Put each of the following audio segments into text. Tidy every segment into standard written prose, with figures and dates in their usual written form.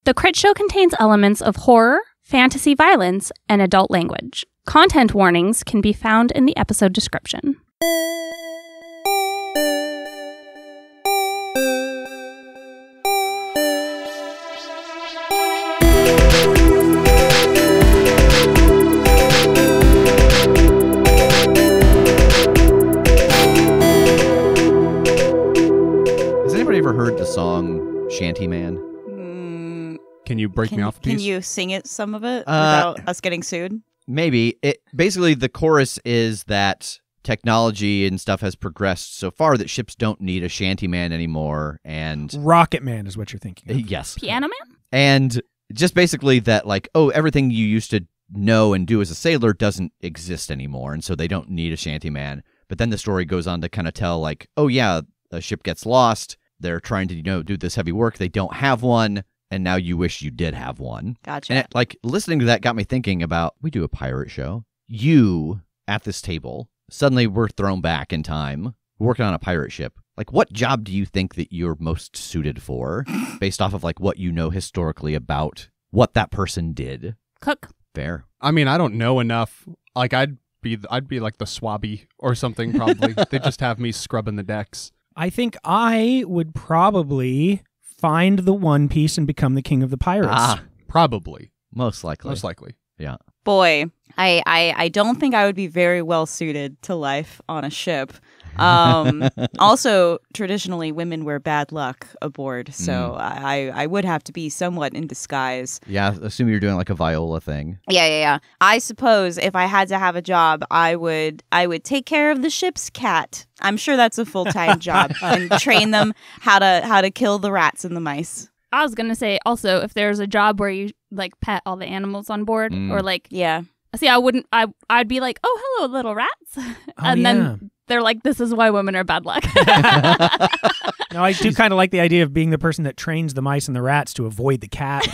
The Critshow contains elements of horror, fantasy violence, and adult language. Content warnings can be found in the episode description. Has anybody ever heard the song Shanty Man? Can you break me off a piece? Can you sing it, some of it, without us getting sued? Maybe. Basically, the chorus is that technology and stuff has progressed so far that ships don't need a shantyman anymore, and Rocket Man is what you're thinking of. yes, Piano Man? and just basically that, like, oh, everything you used to know and do as a sailor doesn't exist anymore, and so they don't need a shantyman. But then the story goes on to kind of tell, like, oh yeah, a ship gets lost, they're trying to do this heavy work, they don't have one, and now you wish you did have one. Gotcha. And listening to that got me thinking about, we do a pirate show. You, at this table, suddenly we're thrown back in time, working on a pirate ship. Like, what job do you think that you're most suited for, based off of, like, what you know historically about what that person did? Cook. Fair. I mean, I don't know enough. Like, I'd be like the swabby or something, probably. They just have me scrubbing the decks. I think I would probably find the One Piece and become the king of the pirates. Ah, Probably. most likely. Most likely. Yeah. Boy, I don't think I would be very well suited to life on a ship. Also, traditionally, women wear bad luck aboard, so I would have to be somewhat in disguise. Yeah, assume you're doing, like, a Viola thing. Yeah. I suppose if I had to have a job, I would take care of the ship's cat. I'm sure that's a full-time job, and train them how to kill the rats and the mice. I was going to say, also, if there's a job where you, like, pet all the animals on board, or, like... Yeah. See, I'd be like, oh, hello, little rats. And then they're like, this is why women are bad luck. No, I do kind of like the idea of being the person that trains the mice and the rats to avoid the cat.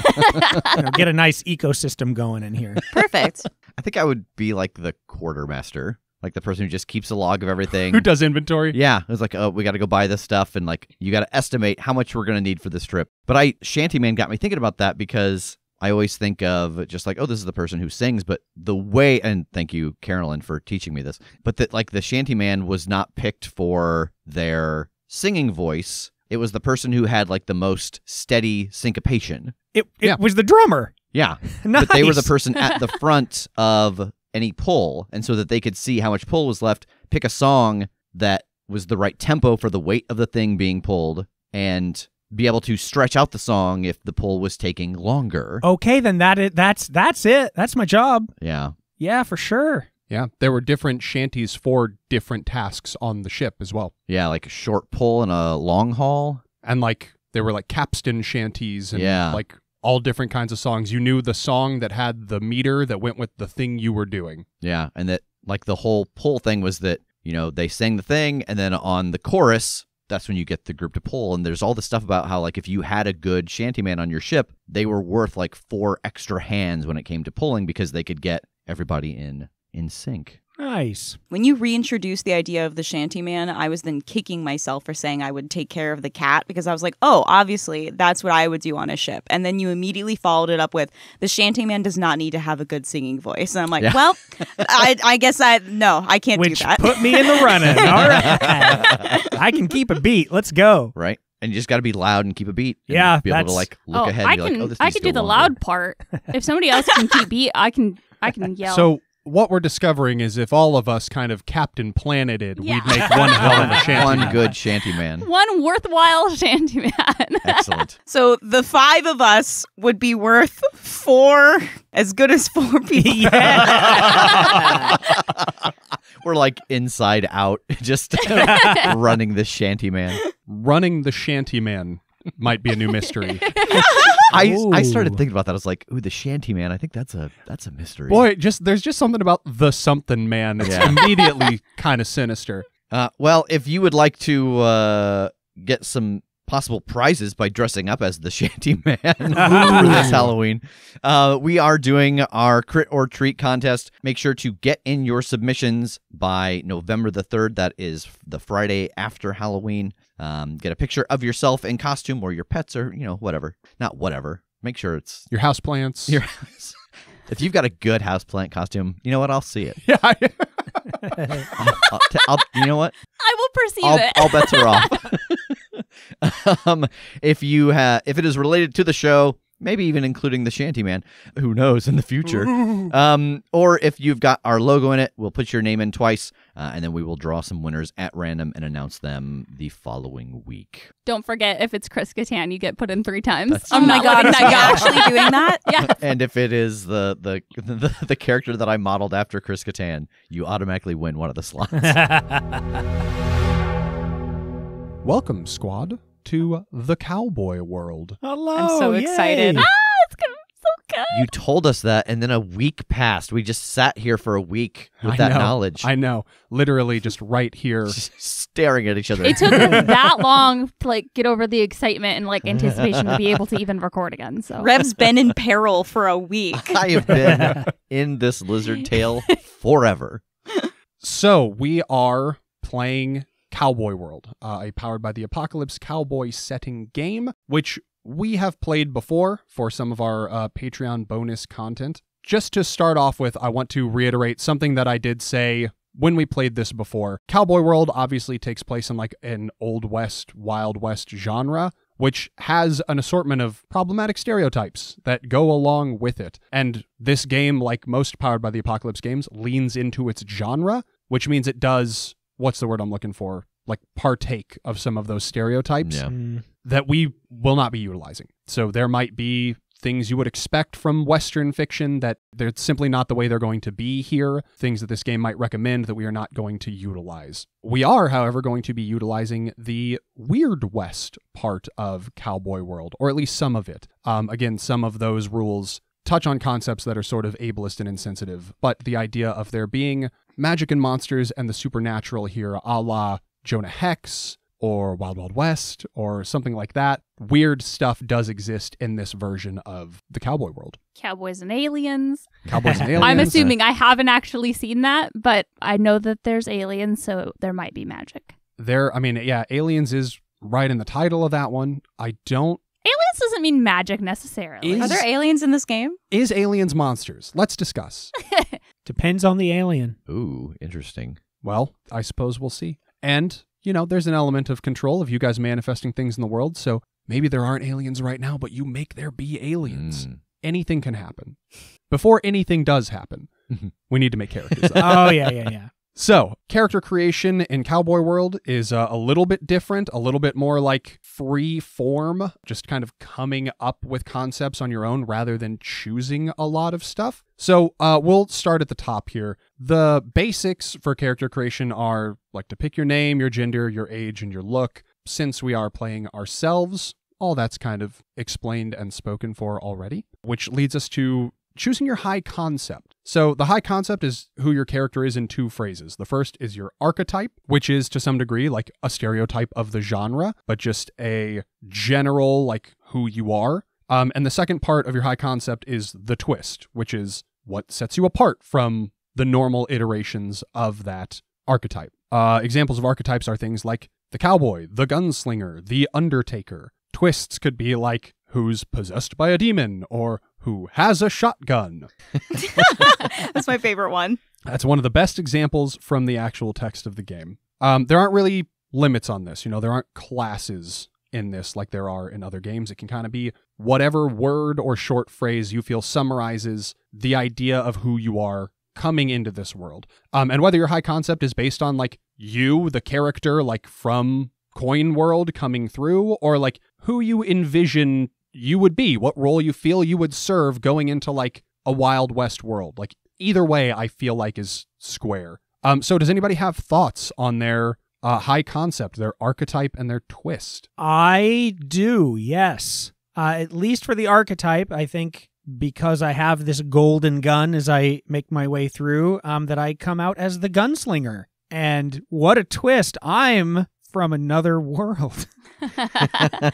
Get a nice ecosystem going in here. Perfect. I think I would be, like, the quartermaster. Like, the person who just keeps a log of everything. Who does inventory? Yeah, it was like, oh, we got to go buy this stuff, and, like, you got to estimate how much we're going to need for this trip. But Shantyman got me thinking about that, because I always think of just like, oh, this is the person who sings, but the way, and thank you, Carolyn, for teaching me this, but that, like, the Shantyman was not picked for their singing voice. It was the person who had, like, the most steady syncopation. It was the drummer. Yeah. Nice. But they were the person at the front of any pull, and so that they could see how much pull was left, pick a song that was the right tempo for the weight of the thing being pulled, and be able to stretch out the song if the pull was taking longer. Okay, then that's it. That's my job. Yeah. Yeah, for sure. Yeah, there were different shanties for different tasks on the ship as well. Yeah, like a short pull and a long haul. And, like, there were, like, capstan shanties and, Yeah. like, all different kinds of songs. You knew the song that had the meter that went with the thing you were doing. Yeah, and that, like, the whole pull thing was that, they sang the thing, and then on the chorus, that's when you get the group to pull. And there's all this stuff about how, like, if you had a good shantyman on your ship, they were worth, like, 4 extra hands when it came to pulling, because they could get everybody in sync. Nice. When you reintroduced the idea of the shantyman, I was then kicking myself for saying I would take care of the cat, because I was like, oh, obviously, that's what I would do on a ship. And then you immediately followed it up with, the shantyman does not need to have a good singing voice. And I'm like, well, I guess I can't do that. Put me in the running. All right. I can keep a beat. Let's go. Right? And you just got to be loud and keep a beat. And Yeah, be able to, like, look ahead and be like, oh, this I needs could to do go the longer. loud part. If somebody else can keep beat, I can yell. So what we're discovering is if all of us kind of Captain Planeted, Yeah. we'd make one hell of a shanty. One good shantyman. One worthwhile shantyman. Excellent. So the 5 of us would be worth 4, as good as 4 people. Yeah. We're like Inside Out, just running this shantyman. Running the shantyman might be a new mystery. I started thinking about that. I was like, ooh, the shantyman. I think that's a mystery. Boy, there's just something about the something man. It's immediately kind of sinister. Well, if you would like to get some possible prizes by dressing up as the shantyman for this Halloween, we are doing our Crit or Treat contest. Make sure to get in your submissions by November the 3rd. That is the Friday after Halloween. Get a picture of yourself in costume or your pets or, whatever. Not whatever. make sure it's Your houseplants. your house. If you've got a good houseplant costume, you know what? I'll see it. Yeah. You know what? I will perceive it. All bets are off. If it is related to the show, maybe even including the Shantyman, who knows in the future. Or if you've got our logo in it, we'll put your name in twice, and then we will draw some winners at random and announce them the following week. Don't forget, if it's Chris Kattan, you get put in 3 times. That's Oh my god, is he actually doing that? Yeah. And if it is the character that I modeled after Chris Kattan, you automatically win one of the slots. Welcome, squad, to the Cowboy World. Hello. I'm so excited. yay. It's gonna be so good. You told us that, and then a week passed. We just sat here for a week with that knowledge. I know. Literally just right here. Just staring at each other. It took us that long to get over the excitement and anticipation to be able to even record again. So Rev's been in peril for a week. I have been in this lizard tail forever. So we are playing Cowboy World, a Powered by the Apocalypse cowboy setting game, which we have played before for some of our Patreon bonus content. Just to start off with, I want to reiterate something that I did say when we played this before. Cowboy World obviously takes place in an Old West, Wild West genre, which has an assortment of problematic stereotypes that go along with it. And this game, like most Powered by the Apocalypse games, leans into its genre, which means it does, what's the word I'm looking for? Partake of some of those stereotypes that we will not be utilizing. So there might be things you would expect from Western fiction that they're simply not the way they're going to be here, things that this game might recommend that we are not going to utilize. We are, however, going to be utilizing the Weird West part of Cowboy World, or at least some of it. Again, some of those rules touch on concepts that are sort of ableist and insensitive, but the idea of there being magic and monsters and the supernatural here, a la Jonah Hex, or Wild Wild West, or something like that. Weird stuff does exist in this version of the Cowboy World. Cowboys and aliens. Cowboys and aliens. I'm assuming I haven't actually seen that, but I know that there's aliens, so there might be magic. Aliens is right in the title of that one. Aliens doesn't mean magic necessarily. Are there aliens in this game? Is aliens monsters? Let's discuss. Depends on the alien. Ooh, interesting. Well, I suppose we'll see. And, there's an element of control of you guys manifesting things in the world, so maybe there aren't aliens right now, but you make there be aliens. Anything can happen. Before anything does happen, we need to make characters. Oh, yeah. So, character creation in Cowboy World is a little bit different, a little bit more free form, just kind of coming up with concepts on your own rather than choosing a lot of stuff. So, we'll start at the top here. The basics for character creation are to pick your name, your gender, your age, and your look. Since we are playing ourselves, all that's kind of explained and spoken for already, which leads us to choosing your high concept. So the high concept is who your character is in 2 phrases. The first is your archetype, which is to some degree a stereotype of the genre, but just a general who you are. And the second part of your high concept is the twist, which is what sets you apart from the normal iterations of that archetype. Examples of archetypes are things like the cowboy, the gunslinger, the undertaker. Twists could be who's possessed by a demon, or who has a shotgun. That's my favorite one. That's one of the best examples from the actual text of the game. There aren't really limits on this. There aren't classes in this like there are in other games. It can kind of be whatever word or short phrase you feel summarizes the idea of who you are coming into this world. And whether your high concept is based on you, the character, from Coin World coming through, or who you envision you would be, what role you feel you would serve going into a Wild West world. Either way, I feel is square. So does anybody have thoughts on their high concept, their archetype, and their twist? I do, yes. At least for the archetype, I think because I have this golden gun as I make my way through, that I come out as the gunslinger. And what a twist. I'm from another world.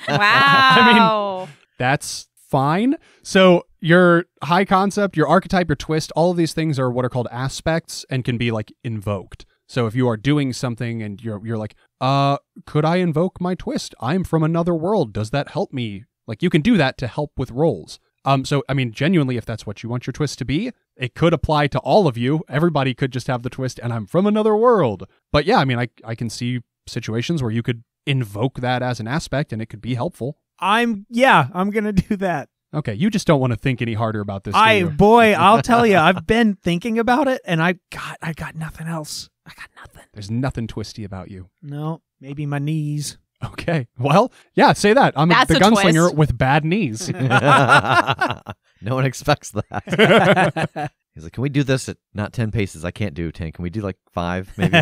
Wow. That's fine. So your high concept, your archetype, your twist, all of these things are what are called aspects and can be invoked. So if you are doing something and you're could I invoke my twist? I'm from another world. Does that help me Like, you can do that to help with rolls. So, I mean, genuinely, if that's what you want your twist to be, it could apply to all of you. Everybody could just have the twist, and I'm from another world. But yeah, I mean, I can see situations where you could invoke that as an aspect, and it could be helpful. I'm going to do that. Okay, you just don't want to think any harder about this, do you? Boy, I'll tell you, I've been thinking about it, and I got nothing else. I got nothing. There's nothing twisty about you. No, maybe my knees. Okay, well, yeah, say that. I'm That's the a gunslinger twist. with bad knees. No one expects that. He's like, can we do this at not 10 paces? I can't do 10. Can we do like 5, maybe?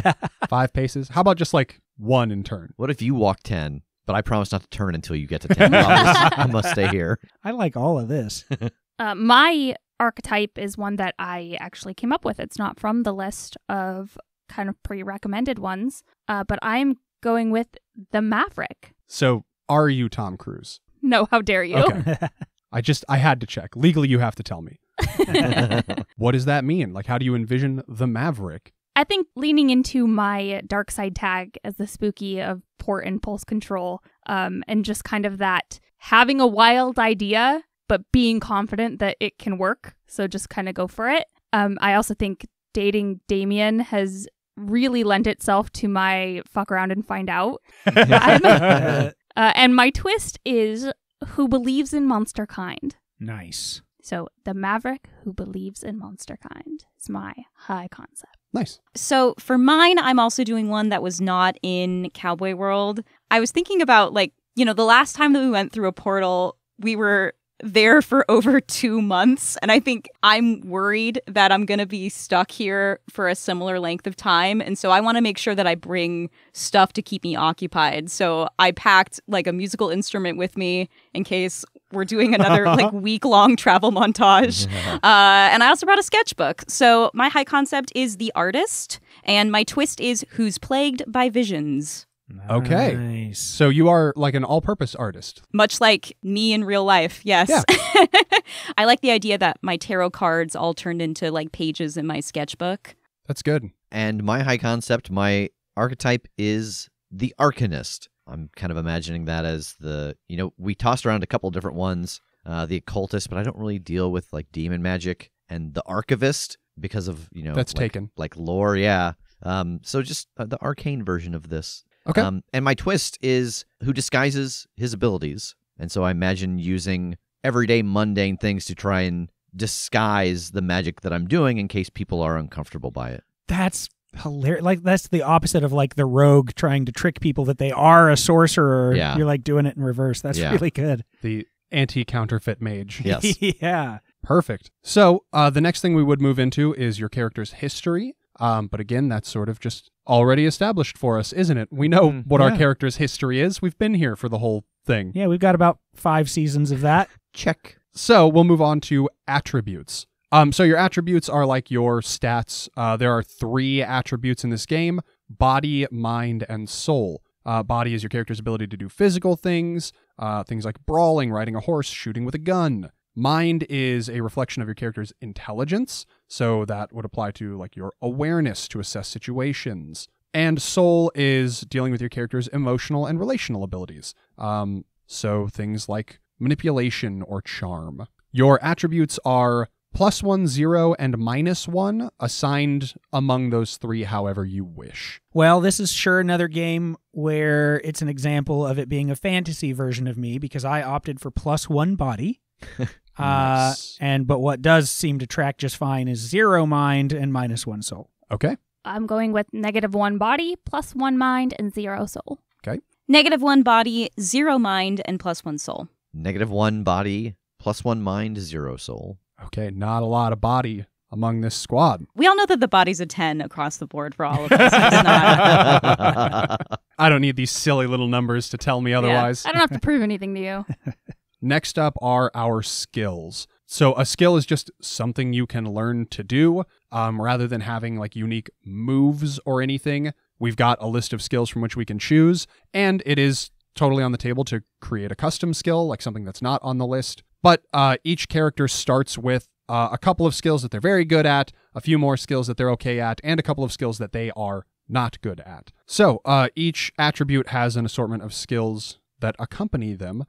5 paces? How about just like 1 in turn? What if you walk 10, but I promise not to turn until you get to 10? I must stay here. I like all of this. My archetype is one that I actually came up with. It's not from the list of kind of pre-recommended ones, but I'm going with the Maverick. So, are you Tom Cruise? No, how dare you? Okay. I had to check. Legally, you have to tell me. What does that mean? Like, how do you envision the Maverick? I think leaning into my dark side tag as the spooky of port and pulse control, and just kind of that having a wild idea, but being confident that it can work. So just kind of go for it. I also think dating Damien has really lent itself to my fuck around and find out. And my twist is who believes in monster kind. Nice. So the Maverick who believes in monster kind is my high concept. Nice. So for mine, I'm also doing one that was not in Cowboy World. I was thinking about, like, the last time that we went through a portal, we were there for over 2 months. And I think I'm worried that I'm going to be stuck here for a similar length of time. And so I want to make sure that I bring stuff to keep me occupied. So I packed like a musical instrument with me in case we're doing another like week-long travel montage. And I also brought a sketchbook. So my high concept is the artist. And my twist is who's plagued by visions. Okay. Nice. So you are like an all-purpose artist. Much like me in real life, yes. Yeah. I like the idea that my tarot cards all turned into like pages in my sketchbook. That's good. And my high concept, my archetype is the Arcanist. I'm kind of imagining that as we tossed around a couple different ones, the occultist, but I don't really deal with like demon magic, and the archivist because of, That's taken. Like lore, yeah. So just the arcane version of this. Okay. And my twist is who disguises his abilities. And so I imagine using everyday mundane things to try and disguise the magic that I'm doing in case people are uncomfortable by it. That's hilarious. Like, that's the opposite of like the rogue trying to trick people that they are a sorcerer. Yeah. You're like doing it in reverse. That's really good. The anti-counterfeit mage. Yes. Yeah. Perfect. So the next thing we would move into is your character's history. But again, that's sort of just already established for us, isn't it? We know what our character's history is. We've been here for the whole thing. Yeah, we've got about 5 seasons of that. Check. So we'll move on to attributes. So your attributes are like your stats. There are 3 attributes in this game: body, mind, and soul. Body is your character's ability to do physical things, things like brawling, riding a horse, shooting with a gun. Mind is a reflection of your character's intelligence, so that would apply to like your awareness to assess situations. And soul is dealing with your character's emotional and relational abilities. So things like manipulation or charm. Your attributes are +1, 0, and -1, assigned among those 3 however you wish. Well, this is sure another game where it's an example of it being a fantasy version of me, because I opted for +1 body. Nice. But what does seem to track just fine is 0 mind and -1 soul. Okay. I'm going with -1 body, +1 mind, and 0 soul. Okay. -1 body, 0 mind, and +1 soul. -1 body, +1 mind, 0 soul. Okay, not a lot of body among this squad. We all know that the body's a 10 across the board for all of us. It's not. I don't need these silly little numbers to tell me otherwise. I don't have to prove anything to you. Next up are our skills. So a skill is just something you can learn to do, rather than having like unique moves or anything. We've got a list of skills from which we can choose, and it is totally on the table to create a custom skill, like something that's not on the list. But each character starts with a couple of skills that they're very good at, a few more skills that they're okay at, and a couple of skills that they are not good at. So each attribute has an assortment of skills that accompany them.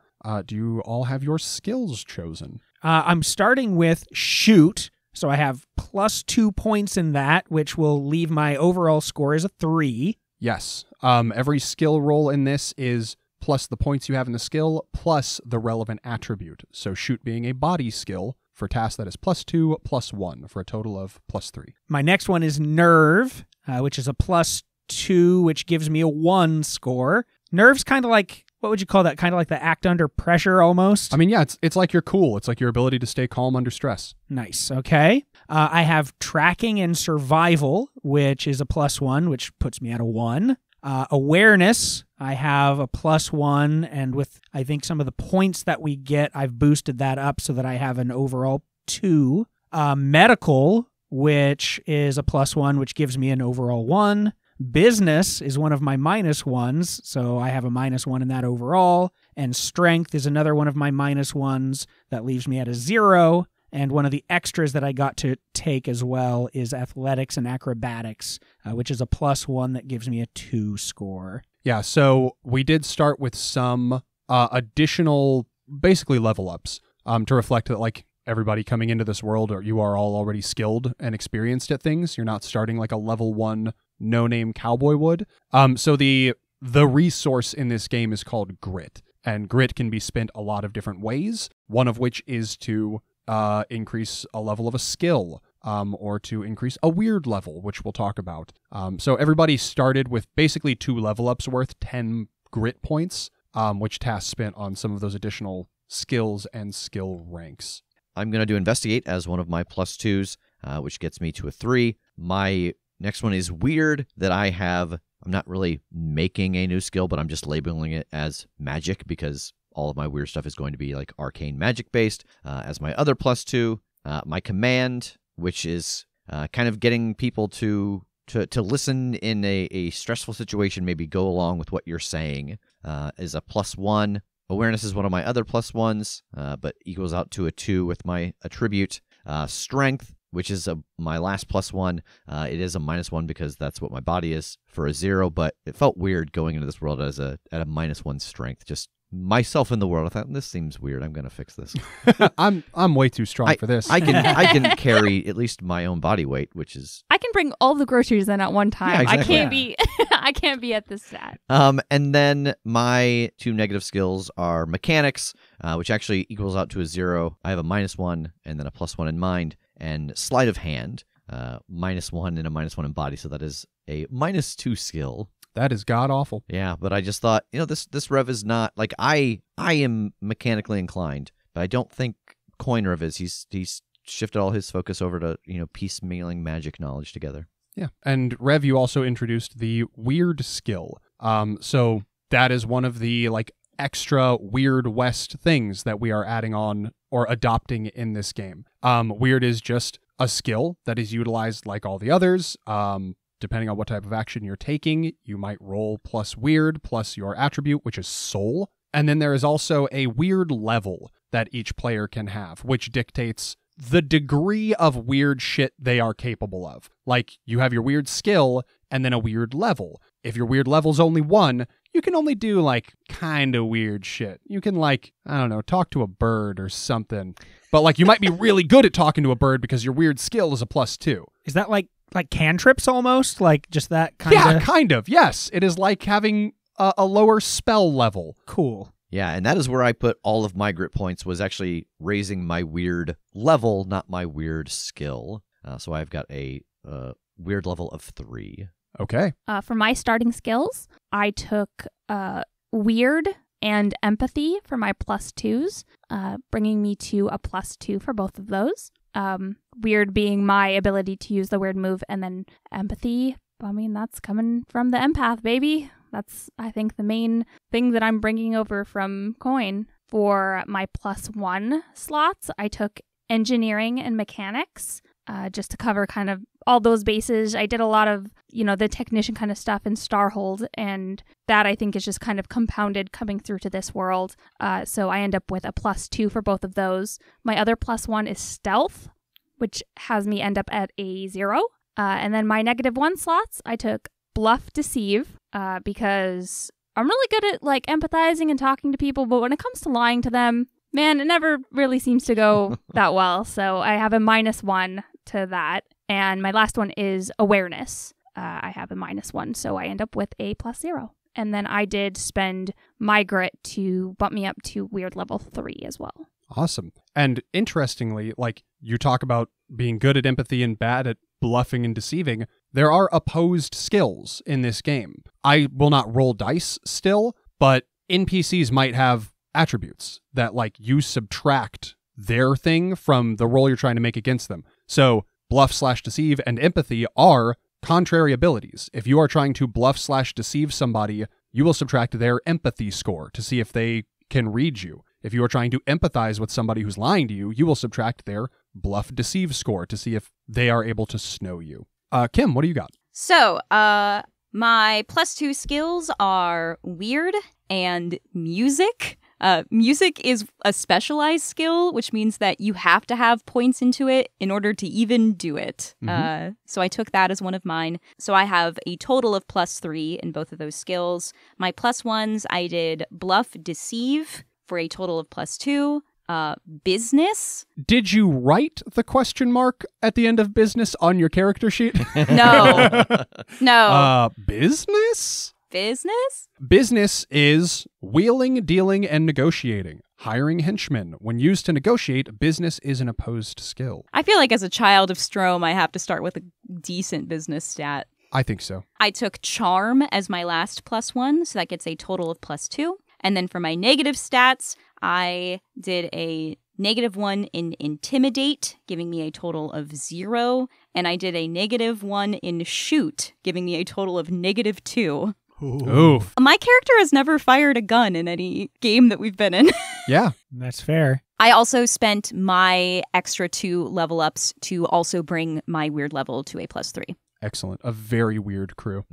Do you all have your skills chosen? I'm starting with shoot, so I have +2 points in that, which will leave my overall score as a 3. Yes. Every skill roll in this is plus the points you have in the skill, plus the relevant attribute. So shoot being a body skill, for Tass that is +2, +1, for a total of +3. My next one is nerve, which is a +2, which gives me a 1 score. Nerve's kind of like, what would you call that? Kind of like the act under pressure almost? I mean, yeah, it's like you're cool. It's like your ability to stay calm under stress. Nice. Okay. I have tracking and survival, which is a +1, which puts me at a 1. Awareness, I have a +1, and with, I think, some of the points that we get, I've boosted that up so that I have an overall 2. Medical, which is a +1, which gives me an overall 1. Business is one of my -1s, so I have a -1 in that overall. And strength is another one of my -1s. That leaves me at a 0. And one of the extras that I got to take as well is athletics and acrobatics, which is a +1 that gives me a 2 score. Yeah, so we did start with some additional, basically level ups to reflect that, like, everybody coming into this world, or you are all already skilled and experienced at things. You're not starting like a level 1 no-name cowboy would. So the resource in this game is called grit, and grit can be spent a lot of different ways, one of which is to increase a level of a skill, or to increase a weird level, which we'll talk about. So everybody started with basically 2 level ups worth 10 grit points, which Tass spent on some of those additional skills and skill ranks. I'm going to do investigate as one of my +2s, which gets me to a 3. My next one is weird, that I have. I'm not really making a new skill, but I'm just labeling it as magic because all of my weird stuff is going to be like arcane magic based. As my other +2, my command, which is kind of getting people to listen in a stressful situation, maybe go along with what you're saying, is a +1. Awareness is one of my other +1s, but equals out to a 2 with my attribute. Strength, which is my last +1, it is a -1 because that's what my body is for a 0, but it felt weird going into this world at a -1 strength. Just myself in the world. I thought, this seems weird. I'm going to fix this. I'm way too strong for this. I can carry at least my own body weight, which is. I can bring all the groceries in at one time. Yeah, exactly. I can't be at this stat. And then my 2 negative skills are mechanics, which actually equals out to a 0. I have a -1 and then a +1 in mind, and sleight of hand, -1 and a -1 in body. So that is a -2 skill. That is god awful. Yeah, but I just thought, this Rev is not like I am mechanically inclined, but I don't think Coin Rev is. He's shifted all his focus over to piecemealing magic knowledge together. Yeah, and Rev, you also introduced the weird skill. So that is one of the like extra Weird West things that we are adding on or adopting in this game. Weird is just a skill that is utilized like all the others. Depending on what type of action you're taking, you might roll plus weird plus your attribute, which is soul. And then there is also a weird level that each player can have, which dictates the degree of weird shit they are capable of. Like, you have your weird skill and then a weird level. If your weird level's only 1, you can only do like kind of weird shit. You can like, I don't know, talk to a bird or something. But like, you might be really good at talking to a bird because your weird skill is a +2. Is that like cantrips almost? Like just that kind of? Yeah, kind of. Yes. It is like having a lower spell level. Cool. Yeah, and that is where I put all of my grit points, was actually raising my weird level, not my weird skill. So I've got a weird level of 3. Okay. For my starting skills, I took weird and empathy for my +2s, bringing me to a +2 for both of those. Weird being my ability to use the weird move, and then empathy, I mean, that's coming from the empath, baby. That's, I think, the main thing that I'm bringing over from Coin. For my +1 slots, I took engineering and mechanics, just to cover kind of all those bases. I did a lot of, the technician kind of stuff in Starhold, and that I think is just kind of compounded coming through to this world. So I end up with a +2 for both of those. My other +1 is stealth, which has me end up at a 0. And then my -1 slots, I took bluff deceive, because I'm really good at like empathizing and talking to people, but when it comes to lying to them, man, it never really seems to go that well. So I have a -1 to that. And my last one is awareness. I have a -1, so I end up with a +0. And then I did spend my grit to bump me up to weird level 3 as well. Awesome. And interestingly, like you talk about being good at empathy and bad at bluffing and deceiving, there are opposed skills in this game. I will not roll dice still, but NPCs might have attributes that like you subtract their thing from the roll you're trying to make against them. So bluff/deceive and empathy are contrary abilities. If you are trying to bluff/deceive somebody, you will subtract their empathy score to see if they can read you. If you are trying to empathize with somebody who's lying to you, you will subtract their bluff/deceive score to see if they are able to snow you. Kim, what do you got? So, my +2 skills are weird and music. Music is a specialized skill, which means that you have to have points into it in order to even do it. So I took that as one of mine. So I have a total of +3 in both of those skills. My +1s, I did bluff deceive for a total of +2. Business. Did you write the question mark at the end of business on your character sheet? No. No. Business? Business? Business is wheeling, dealing, and negotiating. Hiring henchmen. When used to negotiate, business is an opposed skill. I feel like as a child of Strom, I have to start with a decent business stat. I think so. I took charm as my last +1, so that gets a total of +2. And then for my negative stats, I did a -1 in intimidate, giving me a total of 0. And I did a -1 in shoot, giving me a total of -2. Oof. My character has never fired a gun in any game that we've been in. Yeah. That's fair. I also spent my extra 2 level ups to also bring my weird level to a +3. Excellent. A very weird crew.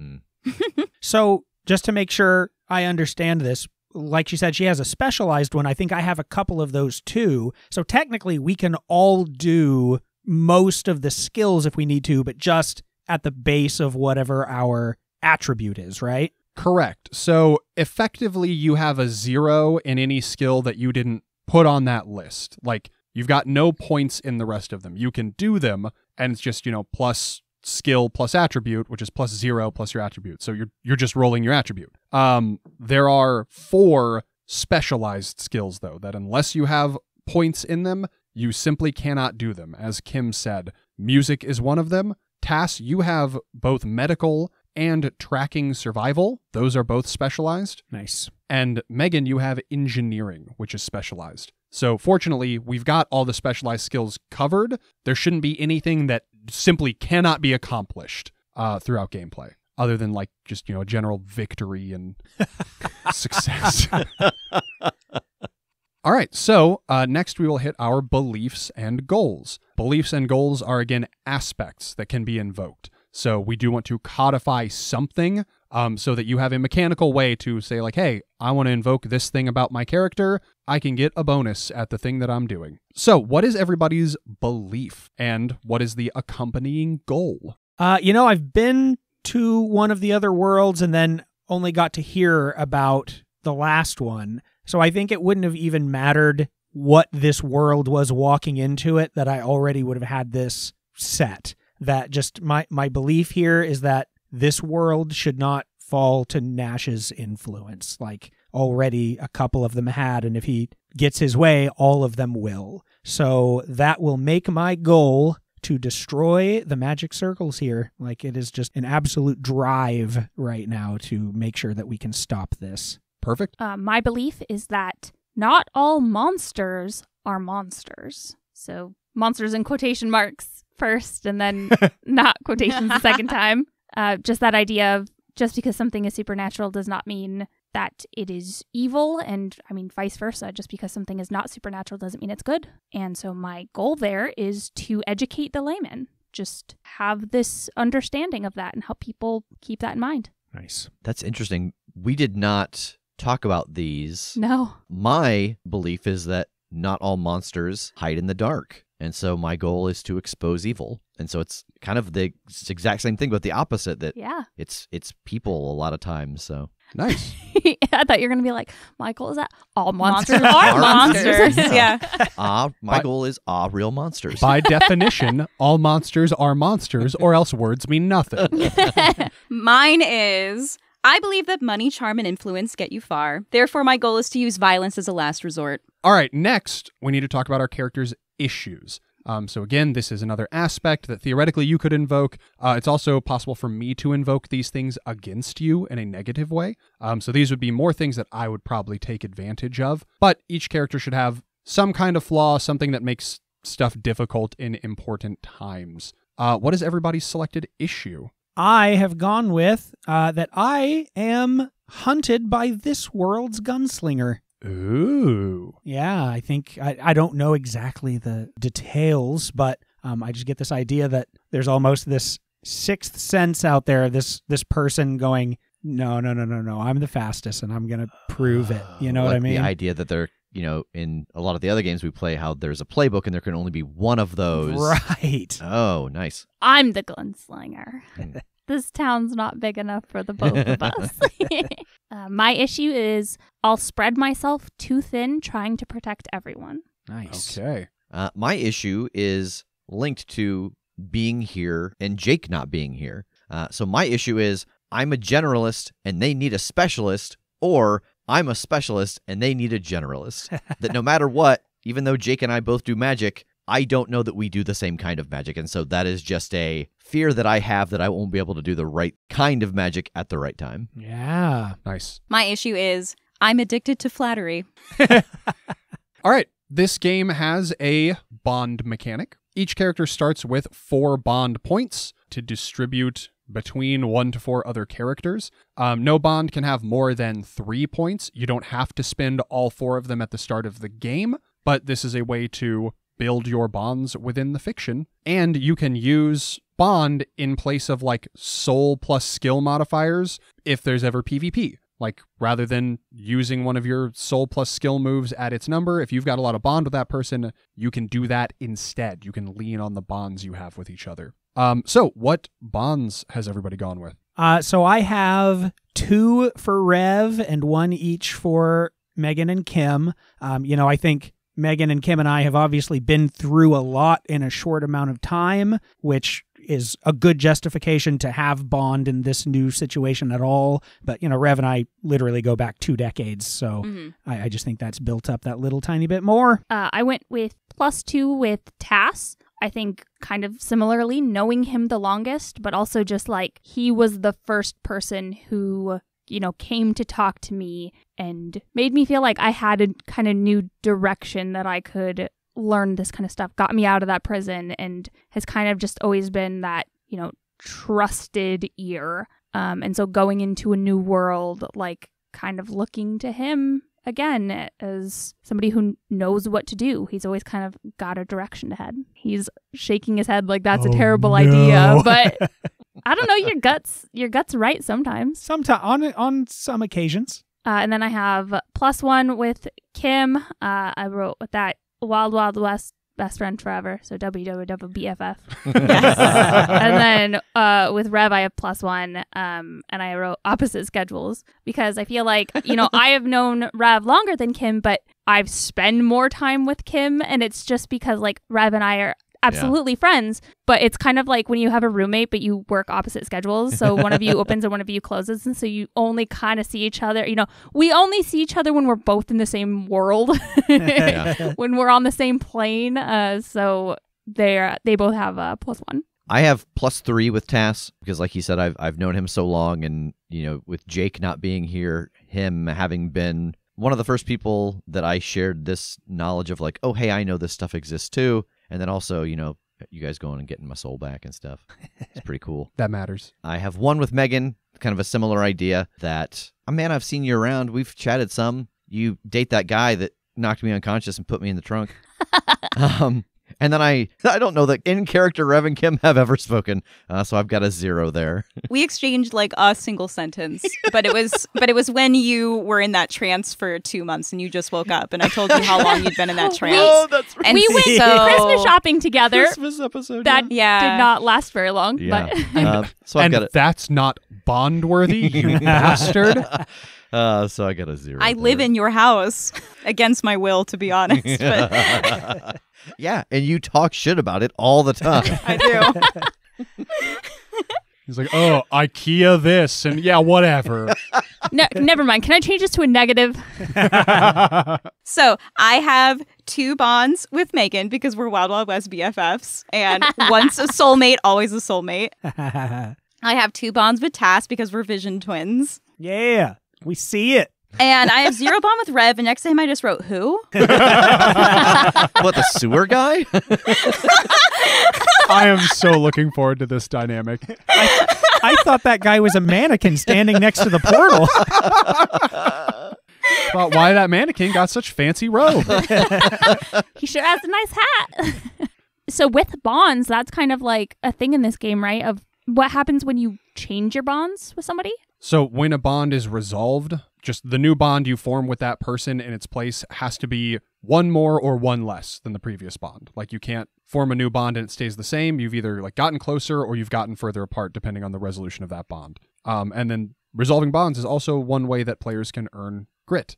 So just to make sure I understand this, like she said, she has a specialized one. I think I have a couple of those too. So technically we can all do most of the skills if we need to, but just at the base of whatever our attribute is, right? Correct. So effectively you have a 0 in any skill that you didn't put on that list. Like you've got no points in the rest of them. You can do them and it's just, plus skill plus attribute, which is +0 plus your attribute. So you're just rolling your attribute. There are 4 specialized skills though, that unless you have points in them, you simply cannot do them. As Kim said, music is one of them. Tass, you have both medical and tracking survival. Those are both specialized. Nice. And Megan, you have engineering, which is specialized. So fortunately, we've got all the specialized skills covered. There shouldn't be anything that simply cannot be accomplished throughout gameplay, other than like just, a general victory and success. All right, so next we will hit our beliefs and goals. Beliefs and goals are, again, aspects that can be invoked. So we do want to codify something so that you have a mechanical way to say like, hey, I want to invoke this thing about my character. I can get a bonus at the thing that I'm doing. So what is everybody's belief and what is the accompanying goal? I've been to one of the other worlds and then only got to hear about the last one. So I think it wouldn't have even mattered what this world was walking into it, that I already would have had this set. That just my belief here is that this world should not fall to Nash's influence. Like already a couple of them had, and if he gets his way, all of them will. So that will make my goal to destroy the magic circles here. Like it is just an absolute drive right now to make sure that we can stop this. Perfect. My belief is that not all monsters are monsters. So monsters in quotation marks first and then not quotations the second time. Just that idea of just because something is supernatural does not mean that it is evil. And I mean, vice versa. Just because something is not supernatural doesn't mean it's good. And so my goal there is to educate the layman. Just have this understanding of that and help people keep that in mind. Nice. That's interesting. We did not talk about these. No. My belief is that not all monsters hide in the dark. And so my goal is to expose evil. And so it's kind of the exact same thing, but the opposite, that Yeah. it's people a lot of times. So Nice. I thought you were going to be like, my goal is that all monsters Monsters are are monsters. monsters. Yeah. my goal is real monsters. By definition, all monsters are monsters, or else words mean nothing. Mine is, I believe that money, charm, and influence get you far. Therefore, my goal is to use violence as a last resort. All right, next, we need to talk about our character's issues. So again, this is another aspect that theoretically you could invoke. It's also possible for me to invoke these things against you in a negative way. So these would be more things that I would probably take advantage of. But each character should have some kind of flaw, something that makes stuff difficult in important times. What is everybody's selected issue? I have gone with that I am hunted by this world's gunslinger. Ooh. Yeah, I think I don't know exactly the details, but I just get this idea that there's almost this sixth sense out there, this person going, no, I'm the fastest and I'm going to prove it. You know what I mean? The idea that they're, in a lot of the other games we play, how there's a playbook and there can only be one of those. Right. Oh, nice. I'm the gunslinger. This town's not big enough for the both of us. My issue is I'll spread myself too thin trying to protect everyone. Nice. Okay. My issue is linked to being here and Jake not being here. So my issue is I'm a generalist and they need a specialist, or I'm a specialist and they need a generalist. That no matter what, even though Jake and I both do magic, I don't know that we do the same kind of magic. And so that is just a fear that I have, that I won't be able to do the right kind of magic at the right time. Yeah. Nice. My issue is, I'm addicted to flattery. All right. This game has a bond mechanic. Each character starts with 4 bond points to distribute between 1 to 4 other characters. No bond can have more than 3 points. You don't have to spend all 4 of them at the start of the game, but this is a way to build your bonds within the fiction. And you can use bond in place of like soul plus skill modifiers if there's ever PvP. Like, rather than using one of your soul plus skill moves at its number, if you've got a lot of bond with that person, you can do that instead. You can lean on the bonds you have with each other. So what bonds has everybody gone with? So I have 2 for Rev and 1 each for Megan and Kim. I think Megan and Kim and I have obviously been through a lot in a short amount of time, which is a good justification to have bond in this new situation at all. But, Rev and I literally go back 2 decades. So I just think that's built up that little tiny bit more. I went with +2 with Tass. I think kind of similarly, knowing him the longest, but also just like he was the first person who, came to talk to me and made me feel like I had a kind of new direction that I could learn this kind of stuff, got me out of that prison, and has kind of just always been that, trusted ear. And so going into a new world, like kind of looking to him again as somebody who knows what to do. He's always kind of got a direction to head. He's shaking his head like that's a terrible idea, but I don't know, your gut's right sometimes. Sometimes on some occasions. And then I have +1 with Kim. I wrote with that Wild Wild West best friend forever, so WWWBFF. And then with Rev I have +1, and I wrote opposite schedules because I feel like I have known Rev longer than Kim, but I've spent more time with Kim, and it's just because like Rev and I are absolutely friends, but it's kind of like when you have a roommate but you work opposite schedules, so one of you opens and one of you closes, and so you only kind of see each other, we only see each other when we're both in the same world. When we're on the same plane, so they both have +1. I have +3 with Tass because, like he said, I've known him so long, and with Jake not being here, him having been one of the first people that I shared this knowledge of, like, oh hey, I know this stuff exists too. And then also, you guys going and getting my soul back and stuff. It's pretty cool. That matters. I have 1 with Megan, kind of a similar idea that, man, I've seen you around. We've chatted some. You date that guy that knocked me unconscious and put me in the trunk. And then I don't know that in character Rev and Kim have ever spoken, so I've got a 0 there. We exchanged like a single sentence, but it was when you were in that trance for 2 months and you just woke up, and I told you how long you'd been in that trance. Oh, that's right. And we went Christmas shopping together. Christmas episode. That Yeah. did not last very long. Yeah. But So I've And got it. that's not bond worthy, you bastard. So I got a 0. I live in your house against my will, to be honest. But Yeah, and you talk shit about it all the time. I do. He's like, oh, IKEA this, and yeah, whatever. no, never mind. Can I change this to a negative? So I have 2 bonds with Megan because we're Wild Wild West BFFs, and once a soulmate, always a soulmate. I have 2 bonds with Tass because we're Vision twins. Yeah, we see it. And I have 0 bond with Rev, and next time I just wrote who? What, the sewer guy? I am so looking forward to this dynamic. I thought that guy was a mannequin standing next to the portal. Thought why that mannequin got such fancy robe. He sure has a nice hat. So with bonds, that's kind of like a thing in this game, right? Of what happens when you change your bonds with somebody? So when a bond is resolved, just the new bond you form with that person in its place has to be 1 more or 1 less than the previous bond. Like you can't form a new bond and it stays the same. You've either like gotten closer or you've gotten further apart depending on the resolution of that bond. And then resolving bonds is also one way that players can earn grit,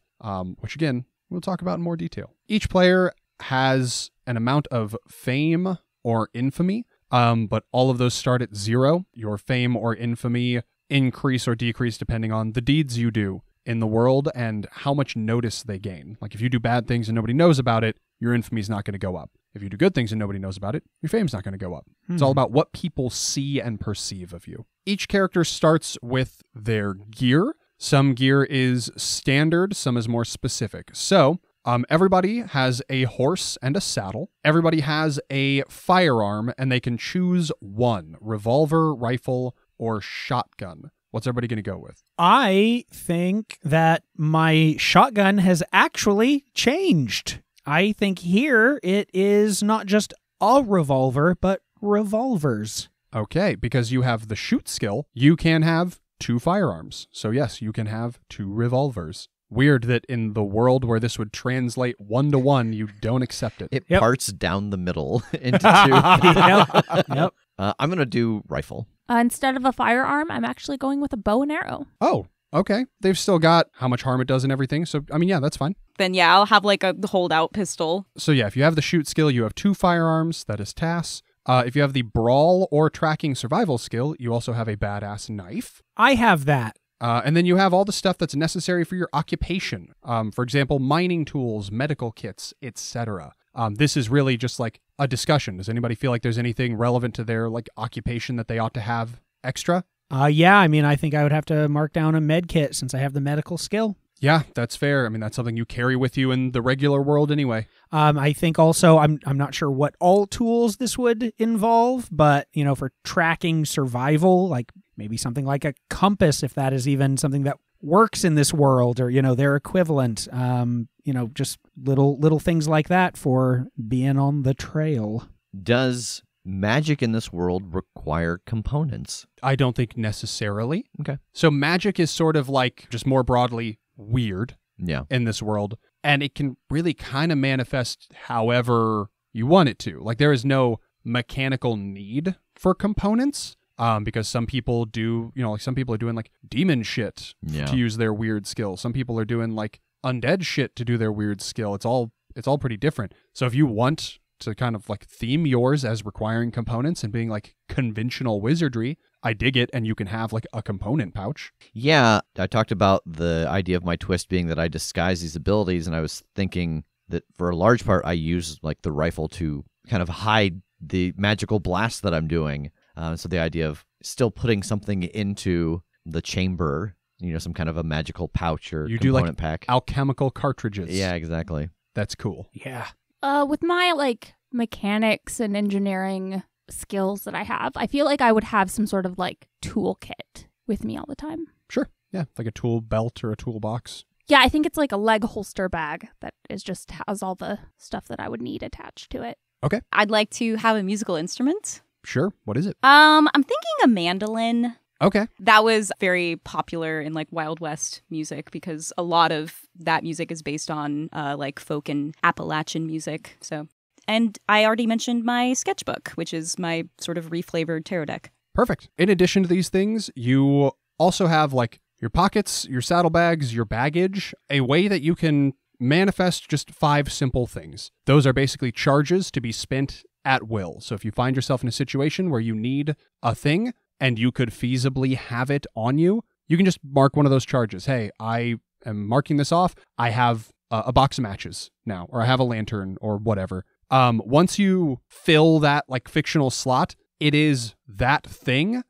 which again, we'll talk about in more detail. Each player has an amount of fame or infamy, but all of those start at 0. Your fame or infamy increase or decrease depending on the deeds you do in the world and how much notice they gain. Like if you do bad things and nobody knows about it, your infamy is not going to go up. If you do good things and nobody knows about it, your fame's not going to go up. It's all about what people see and perceive of you. Each character starts with their gear. Some gear is standard, some is more specific. So everybody has a horse and a saddle. Everybody has a firearm, and they can choose 1: revolver, rifle, or shotgun. What's everybody going to go with? I think that my shotgun has actually changed. I think here it is not just a revolver, but revolvers. Okay, because you have the shoot skill, you can have 2 firearms. So yes, you can have 2 revolvers. Weird that in the world where this would translate 1-to-1, you don't accept it. It Yep. parts down the middle into 2. Yep. I'm going to do rifle. Instead of a firearm, I'm actually going with a bow and arrow. Oh, okay. They've still got how much harm it does and everything. So, I mean, yeah, that's fine. Then yeah, I'll have like a holdout pistol. So yeah, if you have the shoot skill, you have 2 firearms. That is Tass. If you have the brawl or tracking survival skill, you also have a badass knife. I have that. And then you have all the stuff that's necessary for your occupation. For example, mining tools, medical kits, etc. This is really just like a discussion. Does anybody feel like there's anything relevant to their like occupation that they ought to have extra? Yeah, I mean, I think I would have to mark down a med kit since I have the medical skill. Yeah, that's fair. I mean, that's something you carry with you in the regular world anyway. I think also, I'm not sure what all tools this would involve, but, you know, for tracking survival, like maybe something like a compass, if that is even something that works in this world, or, you know, their equivalent, you know, just little things like that for being on the trail. Does magic in this world require components? I don't think necessarily. Okay. So magic is sort of like, just more broadly, weird Yeah. in this world, and it can really kind of manifest however you want it to. Like there is no mechanical need for components, because some people do, you know, like some people are doing like demon shit Yeah. to use their weird skill. Some people are doing like undead shit to do their weird skill. It's all pretty different. So if you want to kind of like theme yours as requiring components and being like conventional wizardry, I dig it, and you can have like a component pouch. Yeah, I talked about the idea of my twist being that I disguise these abilities, and I was thinking that for a large part I use like the rifle to kind of hide the magical blast that I'm doing. So the idea of still putting something into the chamber, you know, some kind of a magical pouch or You do component like pack. alchemical cartridges. Yeah, exactly. That's cool. Yeah. With my like mechanics and engineering skills that I have, I feel like I would have some sort of like toolkit with me all the time. Sure. Yeah, like a tool belt or a toolbox. Yeah, I think it's like a leg holster bag that is just has all the stuff that I would need attached to it. Okay. I'd like to have a musical instrument. Sure. What is it? I'm thinking a mandolin. Okay. That was very popular in like Wild West music because a lot of that music is based on like folk and Appalachian music. So, and I already mentioned my sketchbook, which is my sort of reflavored tarot deck. Perfect. In addition to these things, you also have like your pockets, your saddlebags, your baggage, a way that you can manifest just 5 simple things. Those are basically charges to be spent at will. So if you find yourself in a situation where you need a thing and you could feasibly have it on you, you can just mark one of those charges. Hey, I am marking this off. I have a box of matches now, or I have a lantern or whatever. Once you fill that like fictional slot, it is that thing.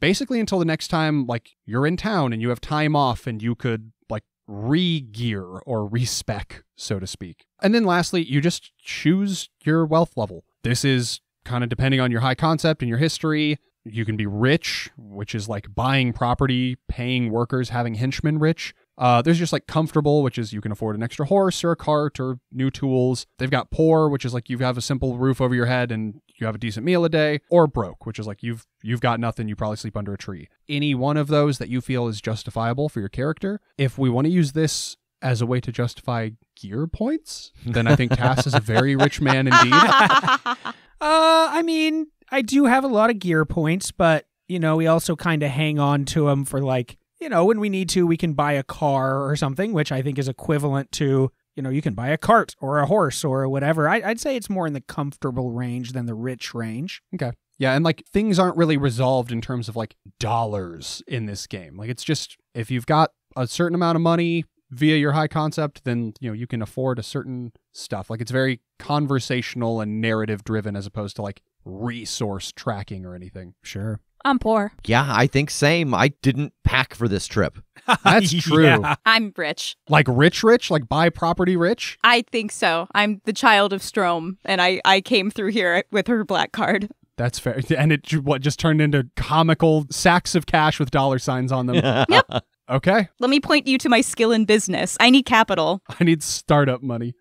Basically until the next time like you're in town and you have time off and you could like re-gear or respec, so to speak. And then lastly, you just choose your wealth level. This is kind of depending on your high concept and your history. You can be rich, which is like buying property, paying workers, having henchmen rich. There's just like comfortable, which is you can afford an extra horse or a cart or new tools. They've got poor, which is like you have a simple roof over your head and you have a decent meal a day, or broke, which is like you've got nothing, you probably sleep under a tree. Any one of those that you feel is justifiable for your character. If we want to use this as a way to justify gear points, then I think Tass is a very rich man indeed. I mean, I do have a lot of gear points, but, you know, we also kind of hang on to them for like, you know, when we need to, we can buy a car or something, which I think is equivalent to, you know, you can buy a cart or a horse or whatever. I'd say it's more in the comfortable range than the rich range. Okay. Yeah, and like things aren't really resolved in terms of like dollars in this game. Like it's just if you've got a certain amount of money via your high concept, then, you know, you can afford a certain stuff. Like it's very conversational and narrative driven as opposed to like resource tracking or anything. Sure. I'm poor. Yeah, I think same. I didn't pack for this trip. That's true. Yeah. I'm rich. Like rich, like buy property rich? I think so. I'm the child of Strom, and I came through here with her black card. That's fair. And it just turned into comical sacks of cash with dollar signs on them. Yep. Okay. Let me point you to my skill in business. I need capital. I need startup money.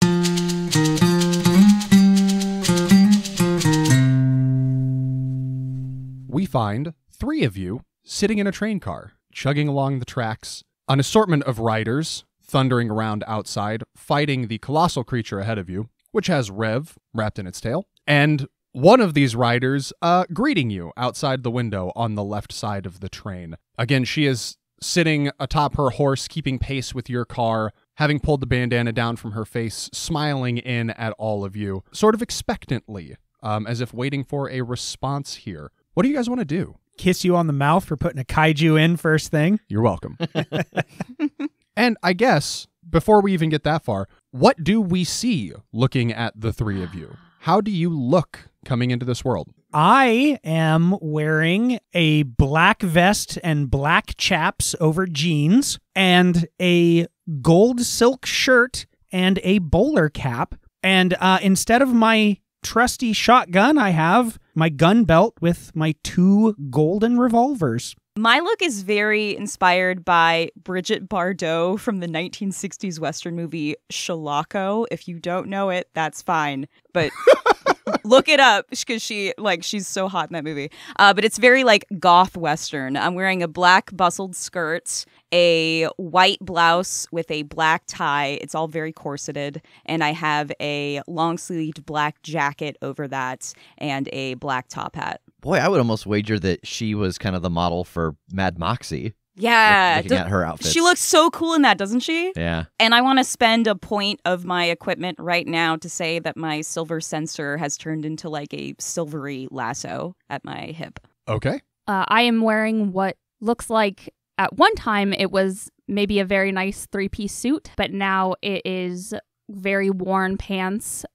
We find 3 of you sitting in a train car, chugging along the tracks, an assortment of riders thundering around outside, fighting the colossal creature ahead of you, which has Rev wrapped in its tail, and one of these riders greeting you outside the window on the left side of the train. Again, she is sitting atop her horse, keeping pace with your car, having pulled the bandana down from her face, smiling in at all of you, sort of expectantly, as if waiting for a response here. What do you guys want to do? Kiss you on the mouth for putting a kaiju in first thing. You're welcome. And I guess, before we even get that far, what do we see looking at the 3 of you? How do you look coming into this world? I am wearing a black vest and black chaps over jeans and a gold silk shirt and a bowler cap. And instead of my trusty shotgun, I have my gun belt with my 2 golden revolvers. My look is very inspired by Bridget Bardot from the 1960s Western movie Shalako. If you don't know it, that's fine. But look it up because she's so hot in that movie. But it's very like goth Western. I'm wearing a black bustled skirt, a white blouse with a black tie. It's all very corseted. And I have a long-sleeved black jacket over that and a black top hat. Boy, I would almost wager that she was kind of the model for Mad Moxie. Yeah. Looking at her outfits. She looks so cool in that, doesn't she? Yeah. And I want to spend a point of my equipment right now to say that my silver sensor has turned into like a silvery lasso at my hip. Okay. I am wearing what looks like at one time it was maybe a very nice 3-piece suit, but now it is very worn pants.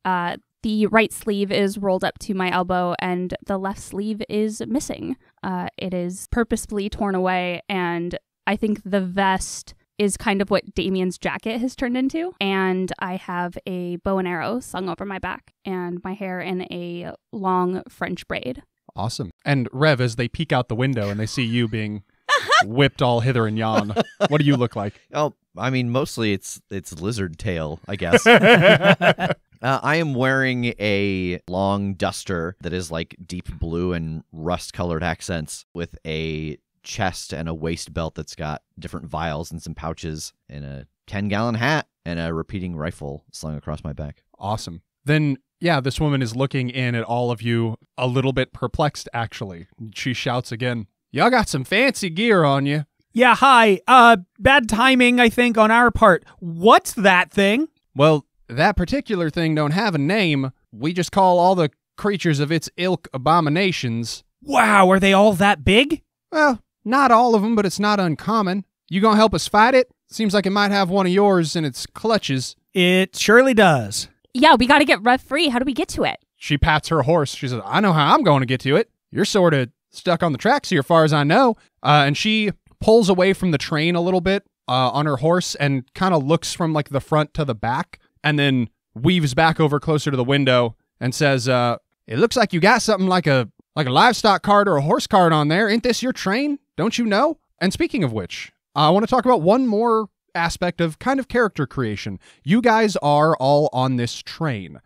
The right sleeve is rolled up to my elbow and the left sleeve is missing. It is purposefully torn away, and I think the vest is kind of what Damien's jacket has turned into. And I have a bow and arrow slung over my back and my hair in a long French braid. Awesome. And Rev, as they peek out the window and they see you being whipped all hither and yon, what do you look like? Oh, I mean, mostly it's lizard tail, I guess. I am wearing a long duster that is like deep blue and rust-colored accents with a chest and a waist belt that's got different vials and some pouches and a 10-gallon hat and a repeating rifle slung across my back. Awesome. Then, yeah, this woman is looking in at all of you a little bit perplexed, actually. She shouts again, "Y'all got some fancy gear on you." Yeah, hi. Bad timing, I think, on our part. What's that thing? Well, that particular thing don't have a name. We just call all the creatures of its ilk abominations. Wow, are they all that big? Well, not all of them, but it's not uncommon. You gonna help us fight it? Seems like it might have one of yours in its clutches. It surely does. Yeah, we got to get rough free. How do we get to it? She pats her horse. She says, "I know how I'm going to get to it. You're sort of stuck on the tracks here, far as I know." And she pulls away from the train a little bit on her horse and kind of looks from like the front to the back and then weaves back over closer to the window and says, "It looks like you got something like a livestock cart or a horse cart on there. Ain't this your train? Don't you know?" And speaking of which, I want to talk about one more aspect of kind of character creation. You guys are all on this train.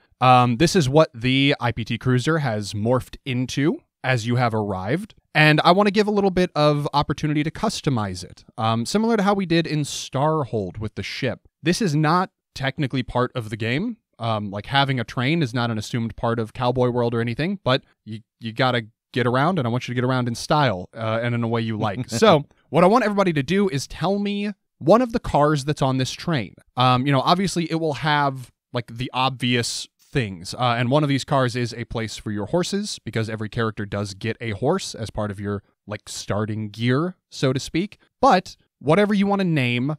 This is what the IPT Cruiser has morphed into as you have arrived. And I want to give a little bit of opportunity to customize it. Similar to how we did in Starhold with the ship. This is not technically part of the game. Like having a train is not an assumed part of Cowboy World or anything, but you got to get around, and I want you to get around in style and in a way you like. So what I want everybody to do is tell me one of the cars that's on this train. Obviously it will have like the obvious things. And one of these cars is a place for your horses, because every character does get a horse as part of your like starting gear, so to speak. But whatever you want to name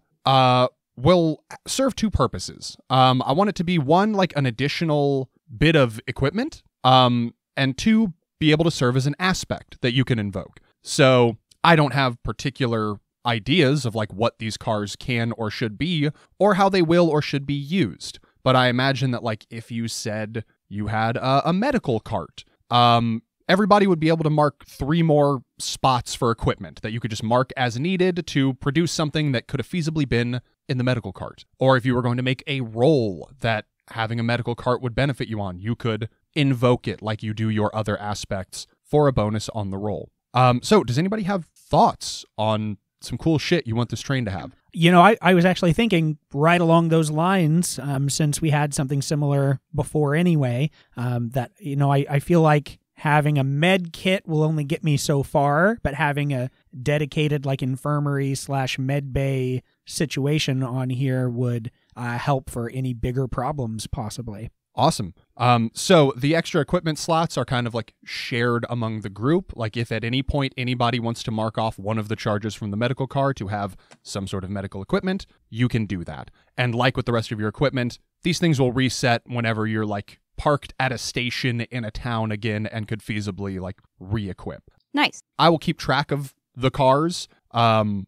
will serve two purposes. I want it to be one, like an additional bit of equipment, and two, be able to serve as an aspect that you can invoke. So I don't have particular ideas of like what these cars can or should be, or how they will or should be used. But I imagine that like if you said you had a medical cart, everybody would be able to mark 3 more spots for equipment that you could just mark as needed to produce something that could have feasibly been in the medical cart. Or if you were going to make a role that having a medical cart would benefit you on, you could invoke it like you do your other aspects for a bonus on the roll. So does anybody have thoughts on some cool shit you want this train to have? I was actually thinking right along those lines, since we had something similar before anyway, that, I feel like having a med kit will only get me so far, but having a dedicated like infirmary/med bay situation on here would help for any bigger problems possibly. Awesome. So the extra equipment slots are kind of like shared among the group. Like if at any point anybody wants to mark off one of the charges from the medical card to have some sort of medical equipment, you can do that. And like with the rest of your equipment, these things will reset whenever you're like parked at a station in a town again and could feasibly like re-equip. Nice. I will keep track of the cars, and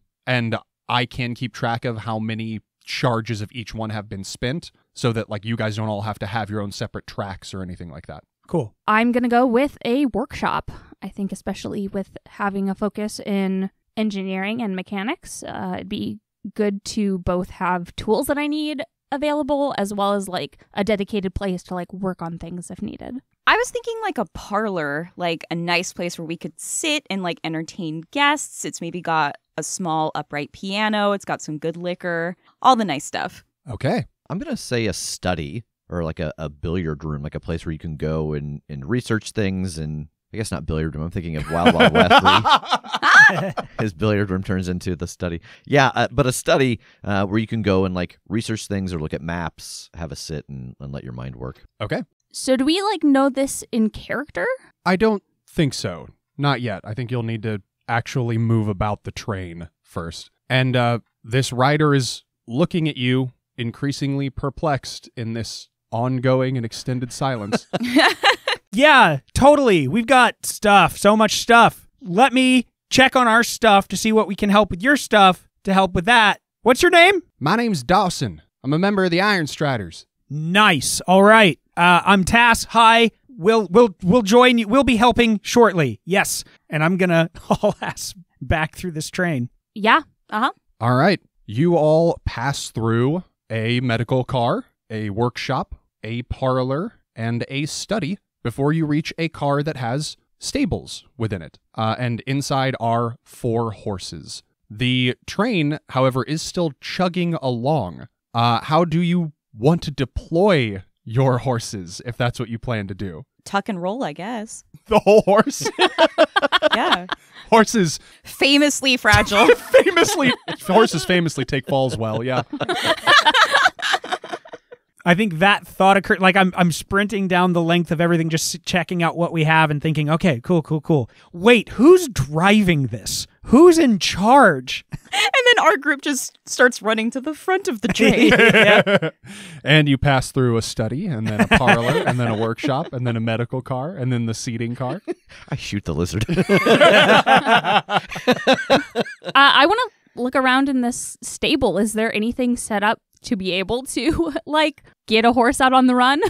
I can keep track of how many charges of each one have been spent, so that like you guys don't all have to have your own separate tracks or anything like that. Cool. I'm going to go with a workshop. I think especially with having a focus in engineering and mechanics, it'd be good to both have tools that I need available as well as like a dedicated place to like work on things if needed. I was thinking like a parlor, like a nice place where we could sit and like entertain guests. It's maybe got a small upright piano. It's got some good liquor, all the nice stuff. Okay. I'm going to say a study or like a billiard room, like a place where you can go and research things. And I guess not billiard room. I'm thinking of Wild Wild West. Where his billiard room turns into the study. Yeah, but a study where you can go and like research things or look at maps, have a sit and let your mind work. Okay. So do we like know this in character? I don't think so. Not yet. I think you'll need to actually move about the train first. And this rider is looking at you, increasingly perplexed in this ongoing and extended silence. Yeah, totally. We've got stuff, so much stuff. Let me check on our stuff to see what we can help with your stuff to help with that. What's your name? My name's Dawson. I'm a member of the Iron Striders. Nice. All right. I'm Tass. Hi. We'll join you. We'll be helping shortly. Yes. And I'm gonna haul ass back through this train. Yeah. All right. You all pass through a medical car, a workshop, a parlor, and a study before you reach a car that has stables within it. And inside are 4 horses. The train, however, is still chugging along. How do you want to deploy your horses, if that's what you plan to do? Tuck and roll, I guess. The whole horse? Yeah. Horses Famously fragile. Horses famously take falls well, yeah. I think that thought occurred. Like I'm sprinting down the length of everything, just checking out what we have and thinking, okay, cool. Wait, who's driving this? Who's in charge? And then our group just starts running to the front of the train. Yeah. And you pass through a study, and then a parlor, and then a workshop, and then a medical car, and then the seating car. I shoot the lizard. I want to look around in this stable. Is there anything set up to be able to, like, get a horse out on the run?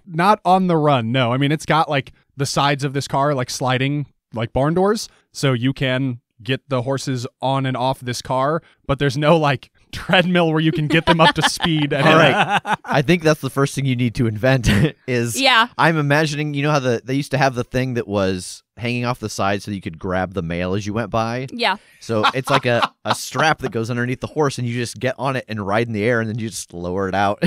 Not on the run, no. I mean, it's got, like, the sides of this car, like, sliding, like, barn doors, so you can get the horses on and off this car, but there's no, like, treadmill where you can get them up to speed. And All right. I think that's the first thing you need to invent is, Yeah. I'm imagining, you know how they used to have the thing that was hanging off the side so you could grab the mail as you went by? Yeah. So it's like a strap that goes underneath the horse, and you just get on it and ride in the air, and then you just lower it out.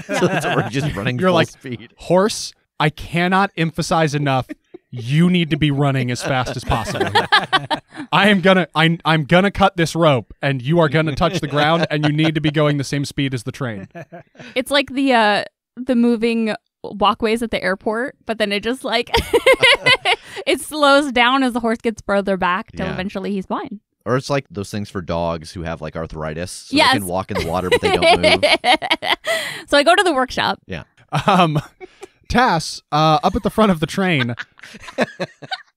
So that's we're just running You're full like, speed. horse, I cannot emphasize enough, you need to be running as fast as possible. I'm gonna cut this rope, and you are gonna touch the ground, and you need to be going the same speed as the train. It's like the moving walkways at the airport, but then it just, like, it slows down as the horse gets further back till Yeah. eventually he's fine. Or it's like those things for dogs who have like arthritis, so Yes. they can walk in the water, but they don't move. So I go to the workshop. Yeah. Tass, up at the front of the train,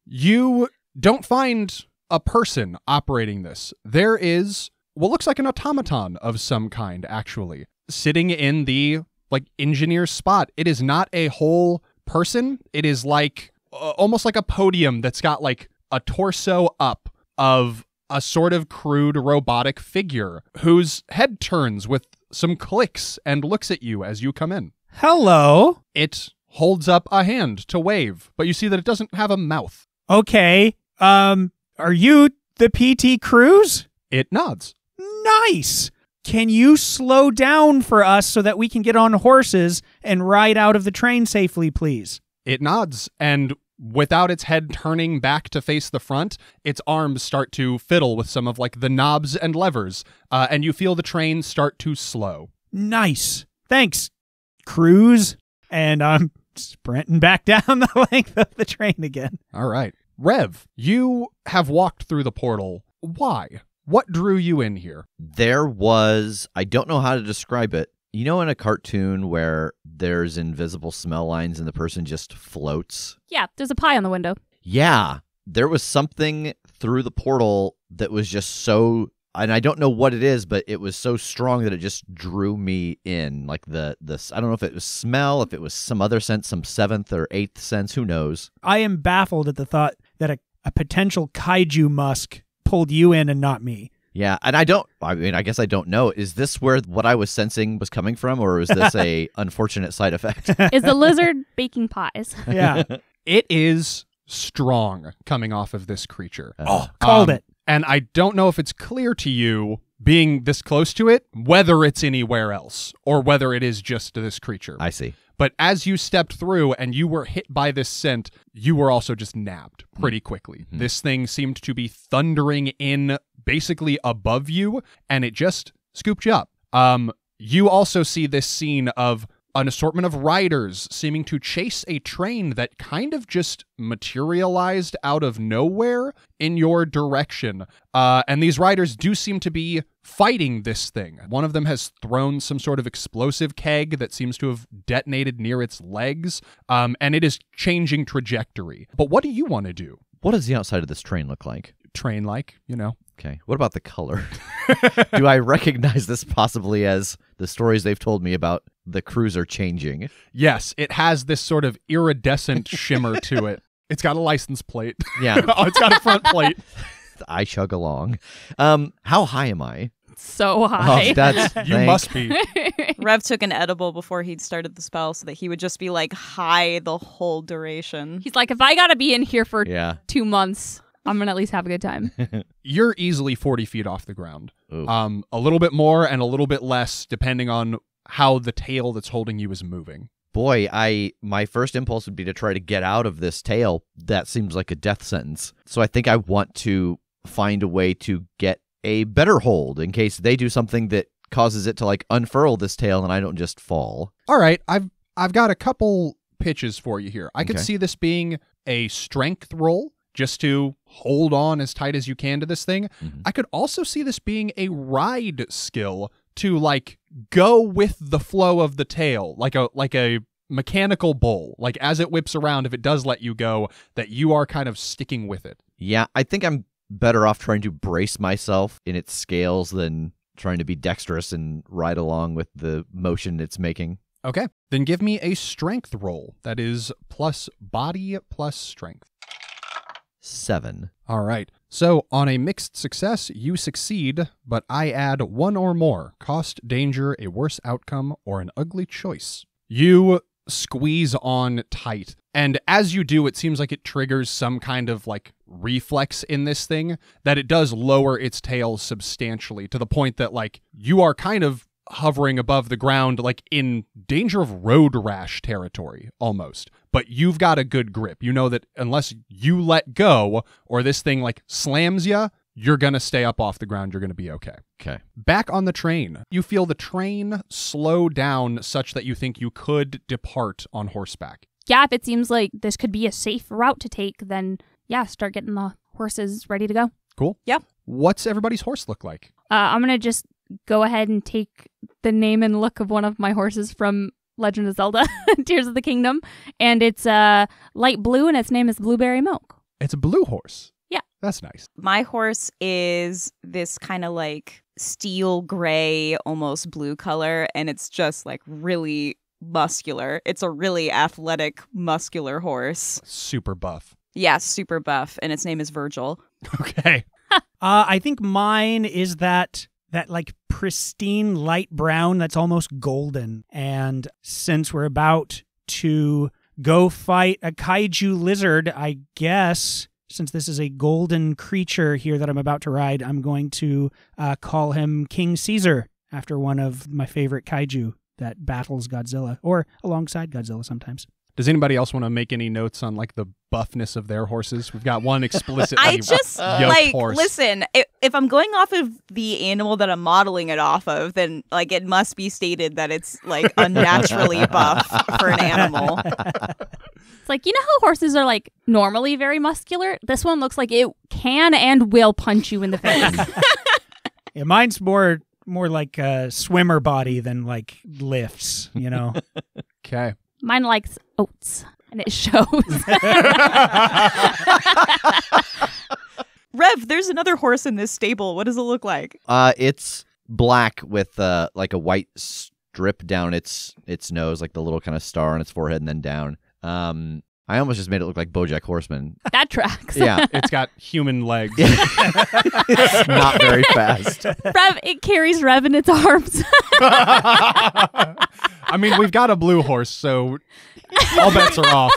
you don't find a person operating this. There is what looks like an automaton of some kind, actually, sitting in the, like, engineer's spot. It is not a whole person. It is like almost like a podium that's got, like, a torso up of a sort of crude robotic figure whose head turns with some clicks and looks at you as you come in. Hello. It holds up a hand to wave, but you see that it doesn't have a mouth. Okay. Are you the PT Cruise? It nods. Nice. Can you slow down for us so that we can get on horses and ride out of the train safely, please? It nods, and without its head turning back to face the front, its arms start to fiddle with some of, like, the knobs and levers, and you feel the train start to slow. Nice. Thanks, Cruise. And I'm sprinting back down the length of the train again. All right. Rev, you have walked through the portal. Why? What drew you in here? There was, I don't know how to describe it. You know, in a cartoon where there's invisible smell lines and the person just floats? Yeah, there's a pie on the window. Yeah. There was something through the portal that was just so, and I don't know what it is, but it was so strong that it just drew me in. Like this, I don't know if it was smell, if it was some other sense, some 7th or 8th sense, who knows? I am baffled at the thought that a potential kaiju musk pulled you in and not me. Yeah, and I guess I don't know. Is this where what I was sensing was coming from, or is this a unfortunate side effect? Is the lizard baking pies? Yeah. It is strong coming off of this creature. Called it. And I don't know if it's clear to you, being this close to it, whether it's anywhere else or whether it is just this creature. I see. But as you stepped through and you were hit by this scent, you were also just nabbed pretty quickly. Mm-hmm. This thing seemed to be thundering in basically above you, and it just scooped you up. You also see this scene of an assortment of riders seeming to chase a train that kind of just materialized out of nowhere in your direction. And these riders do seem to be fighting this thing. One of them has thrown some sort of explosive keg that seems to have detonated near its legs, and it is changing trajectory. But what do you want to do? What does the outside of this train look like? Train-like, you know. Okay. What about the color? Do I recognize this possibly as the stories they've told me about the cruiser changing? Yes, it has this sort of iridescent shimmer to it. It's got a license plate. Yeah. Oh, it's got a front plate. I chug along. How high am I? So high. You must be. Rev took an edible before he'd started the spell so that he would just be like high the whole duration. He's like, if I gotta be in here for Yeah. 2 months, I'm gonna at least have a good time. You're easily 40 feet off the ground. Ooh. A little bit more and a little bit less depending on how the tail that's holding you is moving. Boy, my first impulse would be to try to get out of this tail. That seems like a death sentence. So I think I want to find a way to get a better hold in case they do something that causes it to like unfurl this tail and I don't just fall. All right, I've got a couple pitches for you here. I could Okay. see this being a strength roll just to hold on as tight as you can to this thing. Mhm. I could also see this being a ride skill to like go with the flow of the tail, like a mechanical bull. Like as it whips around, if it does let you go, that you are kind of sticking with it. Yeah, I think I'm better off trying to brace myself in its scales than trying to be dexterous and ride along with the motion it's making. Okay, then give me a strength roll. That is plus body plus strength. 7. All right. So on a mixed success, you succeed, but I add 1 or more. Cost, danger, a worse outcome, or an ugly choice. You squeeze on tight, and as you do, it seems like it triggers some kind of like reflex in this thing that it does lower its tail substantially to the point that like you are kind of hovering above the ground, like in danger of road rash territory almost. But you've got a good grip. You know that unless you let go or this thing like slams you, you're going to stay up off the ground. You're going to be okay. Okay. Back on the train, you feel the train slow down such that you think you could depart on horseback. Yeah, if it seems like this could be a safe route to take, then yeah, start getting the horses ready to go. Cool. Yep. What's everybody's horse look like? I'm going to just go ahead and take the name and look of one of my horses from Legend of Zelda, Tears of the Kingdom, and it's light blue, and its name is Blueberry Milk. It's a blue horse. Yeah. That's nice. My horse is this kind of like steel gray, almost blue color, and it's just like really muscular. It's a really athletic, muscular horse. Super buff. Yeah, super buff, and its name is Virgil. Okay. I think mine is that like pristine light brown that's almost golden. And since we're about to go fight a kaiju lizard, I guess since this is a golden creature here that I'm about to ride, I'm going to call him King Caesar after one of my favorite kaiju that battles Godzilla, or alongside Godzilla sometimes. Does anybody else want to make any notes on like the buffness of their horses? We've got one explicitly I just yoked like horse. listen. If I'm going off of the animal that I'm modeling it off of, then like it must be stated that it's like unnaturally buff for an animal. It's like, you know how horses are like normally very muscular? This one looks like it can and will punch you in the face. Yeah, mine's more like a swimmer body than like lifts, you know. Okay. Mine likes oats, and it shows. Rev, there's another horse in this stable. What does it look like? It's black with like a white strip down its nose, like the little kind of star on its forehead and then down. I almost just made it look like BoJack Horseman. That tracks. Yeah. It's got human legs. It's not very fast. Rev, it carries Rev in its arms. I mean, we've got a blue horse, so all bets are off.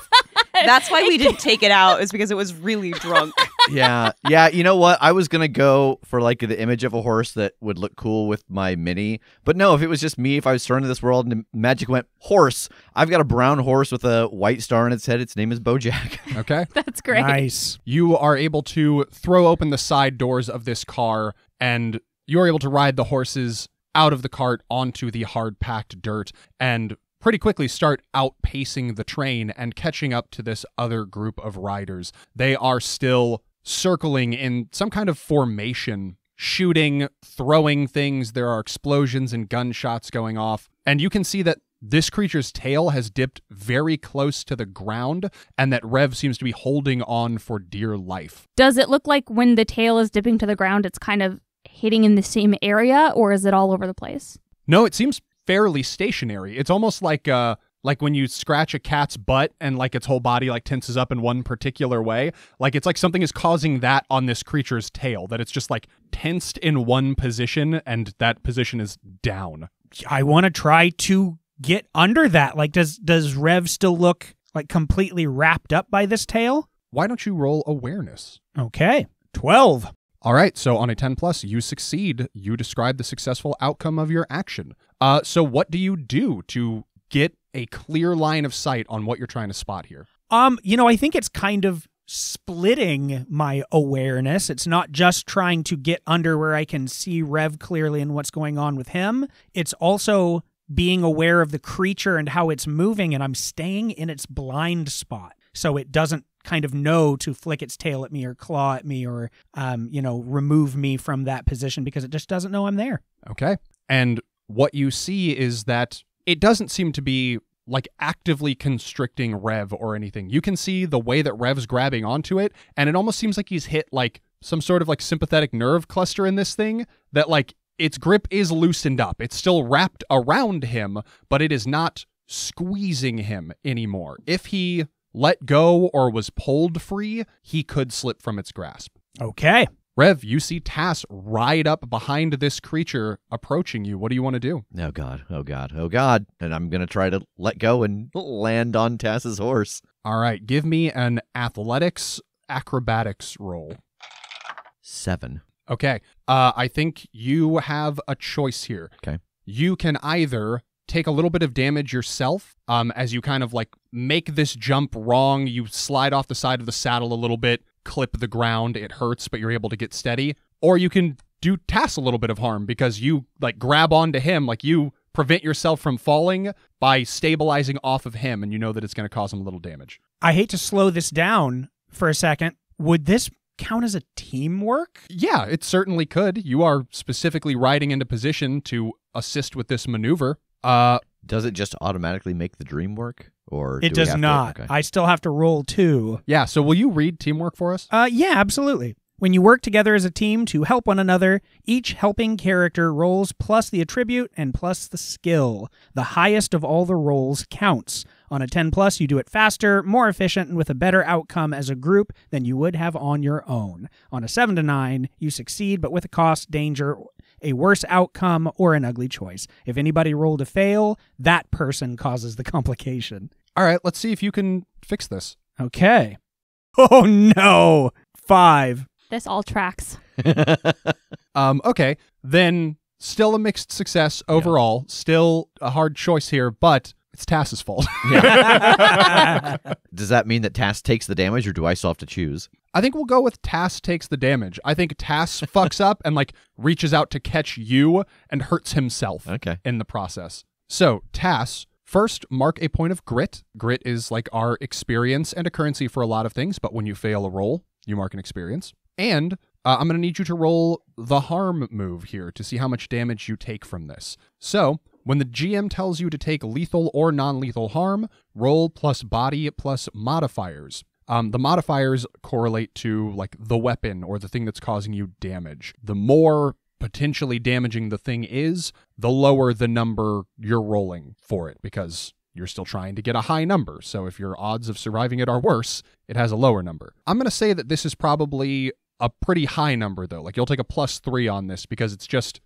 That's why we didn't take it out, is because it was really drunk. Yeah. You know what? I was going to go for like the image of a horse that would look cool with my mini. But no, if it was just me, if I was thrown into this world and magic went horse, I've got a brown horse with a white star on its head. Its name is BoJack. Okay. That's great. Nice. You are able to throw open the side doors of this car, and you're able to ride the horses out of the cart onto the hard-packed dirt and pretty quickly start outpacing the train and catching up to this other group of riders. They are still circling in some kind of formation, shooting, throwing things. There are explosions and gunshots going off. And you can see that this creature's tail has dipped very close to the ground, and that Rev seems to be holding on for dear life. Does it look like when the tail is dipping to the ground, it's kind of hitting in the same area, or is it all over the place? No, it seems fairly stationary. It's almost like like when you scratch a cat's butt and like its whole body like tenses up in one particular way, like it's like something is causing that on this creature's tail, that it's just like tensed in one position and that position is down. I want to try to get under that. Like, does Rev still look like completely wrapped up by this tail? Why don't you roll awareness? Okay. 12. All right, so on a 10+, you succeed. You describe the successful outcome of your action. So what do you do to get a clear line of sight on what you're trying to spot here? I think it's kind of splitting my awareness. It's not just trying to get under where I can see Rev clearly and what's going on with him. It's also being aware of the creature and how it's moving, and I'm staying in its blind spot so it doesn't kind of know to flick its tail at me or claw at me or, remove me from that position because it just doesn't know I'm there. Okay. And what you see is that it doesn't seem to be like actively constricting Rev or anything. You can see the way that Rev's grabbing onto it, and it almost seems like he's hit like some sort of like sympathetic nerve cluster in this thing that like its grip is loosened up. It's still wrapped around him, but it is not squeezing him anymore. If he let go or was pulled free, he could slip from its grasp. Okay. Rev, you see Tass ride up behind this creature approaching you. What do you want to do? Oh, God. Oh, God. Oh, God. And I'm going to try to let go and land on Tass's horse. All right. Give me an athletics acrobatics roll. 7. Okay. I think you have a choice here. Okay. You can either take a little bit of damage yourself as you kind of like make this jump wrong. You slide off the side of the saddle a little bit, clip the ground. It hurts, but you're able to get steady. Or you can do Tass a little bit of harm because you like grab onto him, like you prevent yourself from falling by stabilizing off of him, and you know that it's going to cause him a little damage. I hate to slow this down for a second. Would this count as a teamwork? Yeah, it certainly could. You are specifically riding into position to assist with this maneuver. Does it just automatically make the dream work? Or it does not. Okay. I still have to roll 2. Yeah, so will you read teamwork for us? Yeah, absolutely. When you work together as a team to help one another, each helping character rolls plus the attribute and plus the skill. The highest of all the rolls counts. On a 10+, you do it faster, more efficient, and with a better outcome as a group than you would have on your own. On a 7 to 9, you succeed, but with a cost, danger, a worse outcome, or an ugly choice. If anybody rolled a fail, that person causes the complication. All right, let's see if you can fix this. Okay. Oh, no. 5. This all tracks. Okay, then still a mixed success overall. Yeah. Still a hard choice here, but it's Tass's fault. Yeah. Does that mean that Tass takes the damage, or do I still have to choose? I think we'll go with Tass takes the damage. I think Tass fucks up and like reaches out to catch you and hurts himself in the process. So, Tass, first, mark a point of grit. Grit is like our experience and a currency for a lot of things, but when you fail a roll, you mark an experience. And I'm going to need you to roll the harm move here to see how much damage you take from this. So, when the GM tells you to take lethal or non-lethal harm, roll plus body plus modifiers. The modifiers correlate to like the weapon or the thing that's causing you damage. The more potentially damaging the thing is, the lower the number you're rolling for it, because you're still trying to get a high number. So if your odds of surviving it are worse, it has a lower number. I'm going to say that this is probably a pretty high number, though. Like, you'll take a +3 on this because it's just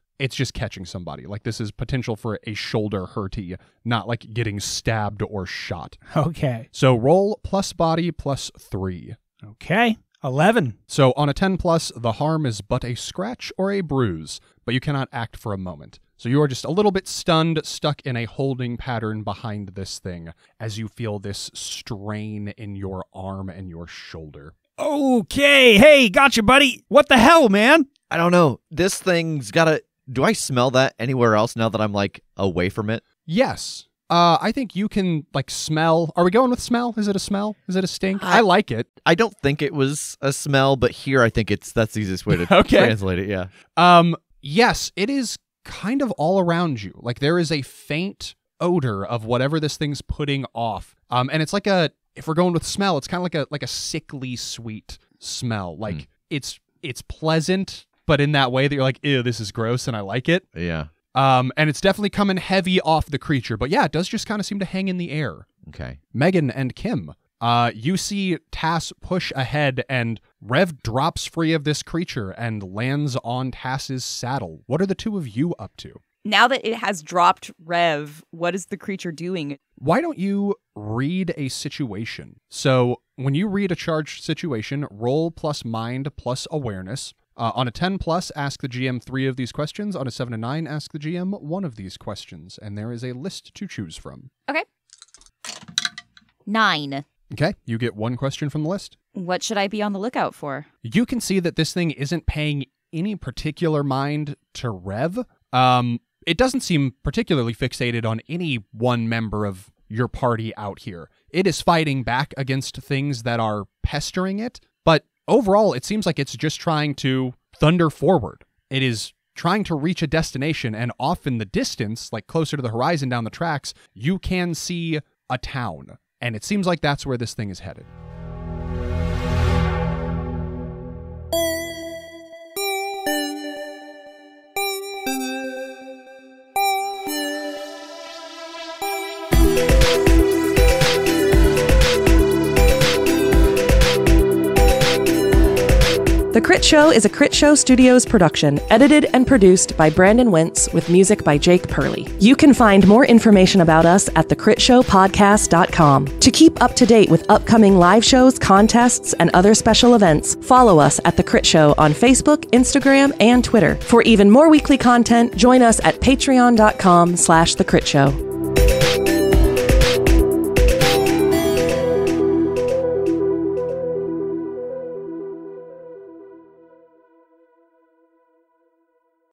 catching somebody. Like, this is potential for a shoulder hurty, not like getting stabbed or shot. Okay. So roll plus body +3. Okay. 11. So on a 10+, the harm is but a scratch or a bruise, but you cannot act for a moment. So you are just a little bit stunned, stuck in a holding pattern behind this thing as you feel this strain in your arm and your shoulder. Okay. Hey, gotcha, buddy. What the hell, man? I don't know. This thing's got a... Do I smell that anywhere else now that I'm, like, away from it? Yes. I think you can, like, smell... Are we going with smell? Is it a smell? Is it a stink? I like it. I don't think it was a smell, but here I think that's the easiest way to translate it, yeah. Yes, it is kind of all around you. Like, there is a faint odor of whatever this thing's putting off. And it's like a... If we're going with smell, it's kind of like a sickly sweet smell. Like, it's pleasant, but in that way that you're like, ew, this is gross, and I like it. Yeah. And it's definitely coming heavy off the creature. But yeah, it does just kind of seem to hang in the air. Okay. Megan and Kim, you see Tass push ahead, and Rev drops free of this creature and lands on Tass's saddle. What are the two of you up to? Now that it has dropped Rev, what is the creature doing? Why don't you read a situation? So when you read a charged situation, roll plus mind plus awareness. On a 10 plus, ask the GM 3 of these questions. On a 7 to 9, ask the GM 1 of these questions. And there is a list to choose from. Okay. 9. Okay, you get 1 question from the list. What should I be on the lookout for? You can see that this thing isn't paying any particular mind to Rev. It doesn't seem particularly fixated on any one member of your party out here. It is fighting back against things that are pestering it, but overall, it seems like it's just trying to thunder forward. It is trying to reach a destination, and off in the distance, like closer to the horizon down the tracks, you can see a town. And it seems like that's where this thing is headed. The Critshow is a Critshow Studios production, edited and produced by Brandon Wentz with music by Jake Purley. You can find more information about us at thecritshowpodcast.com. To keep up to date with upcoming live shows, contests, and other special events, follow us at The Crit Show on Facebook, Instagram, and Twitter. For even more weekly content, join us at patreon.com/thecritShow.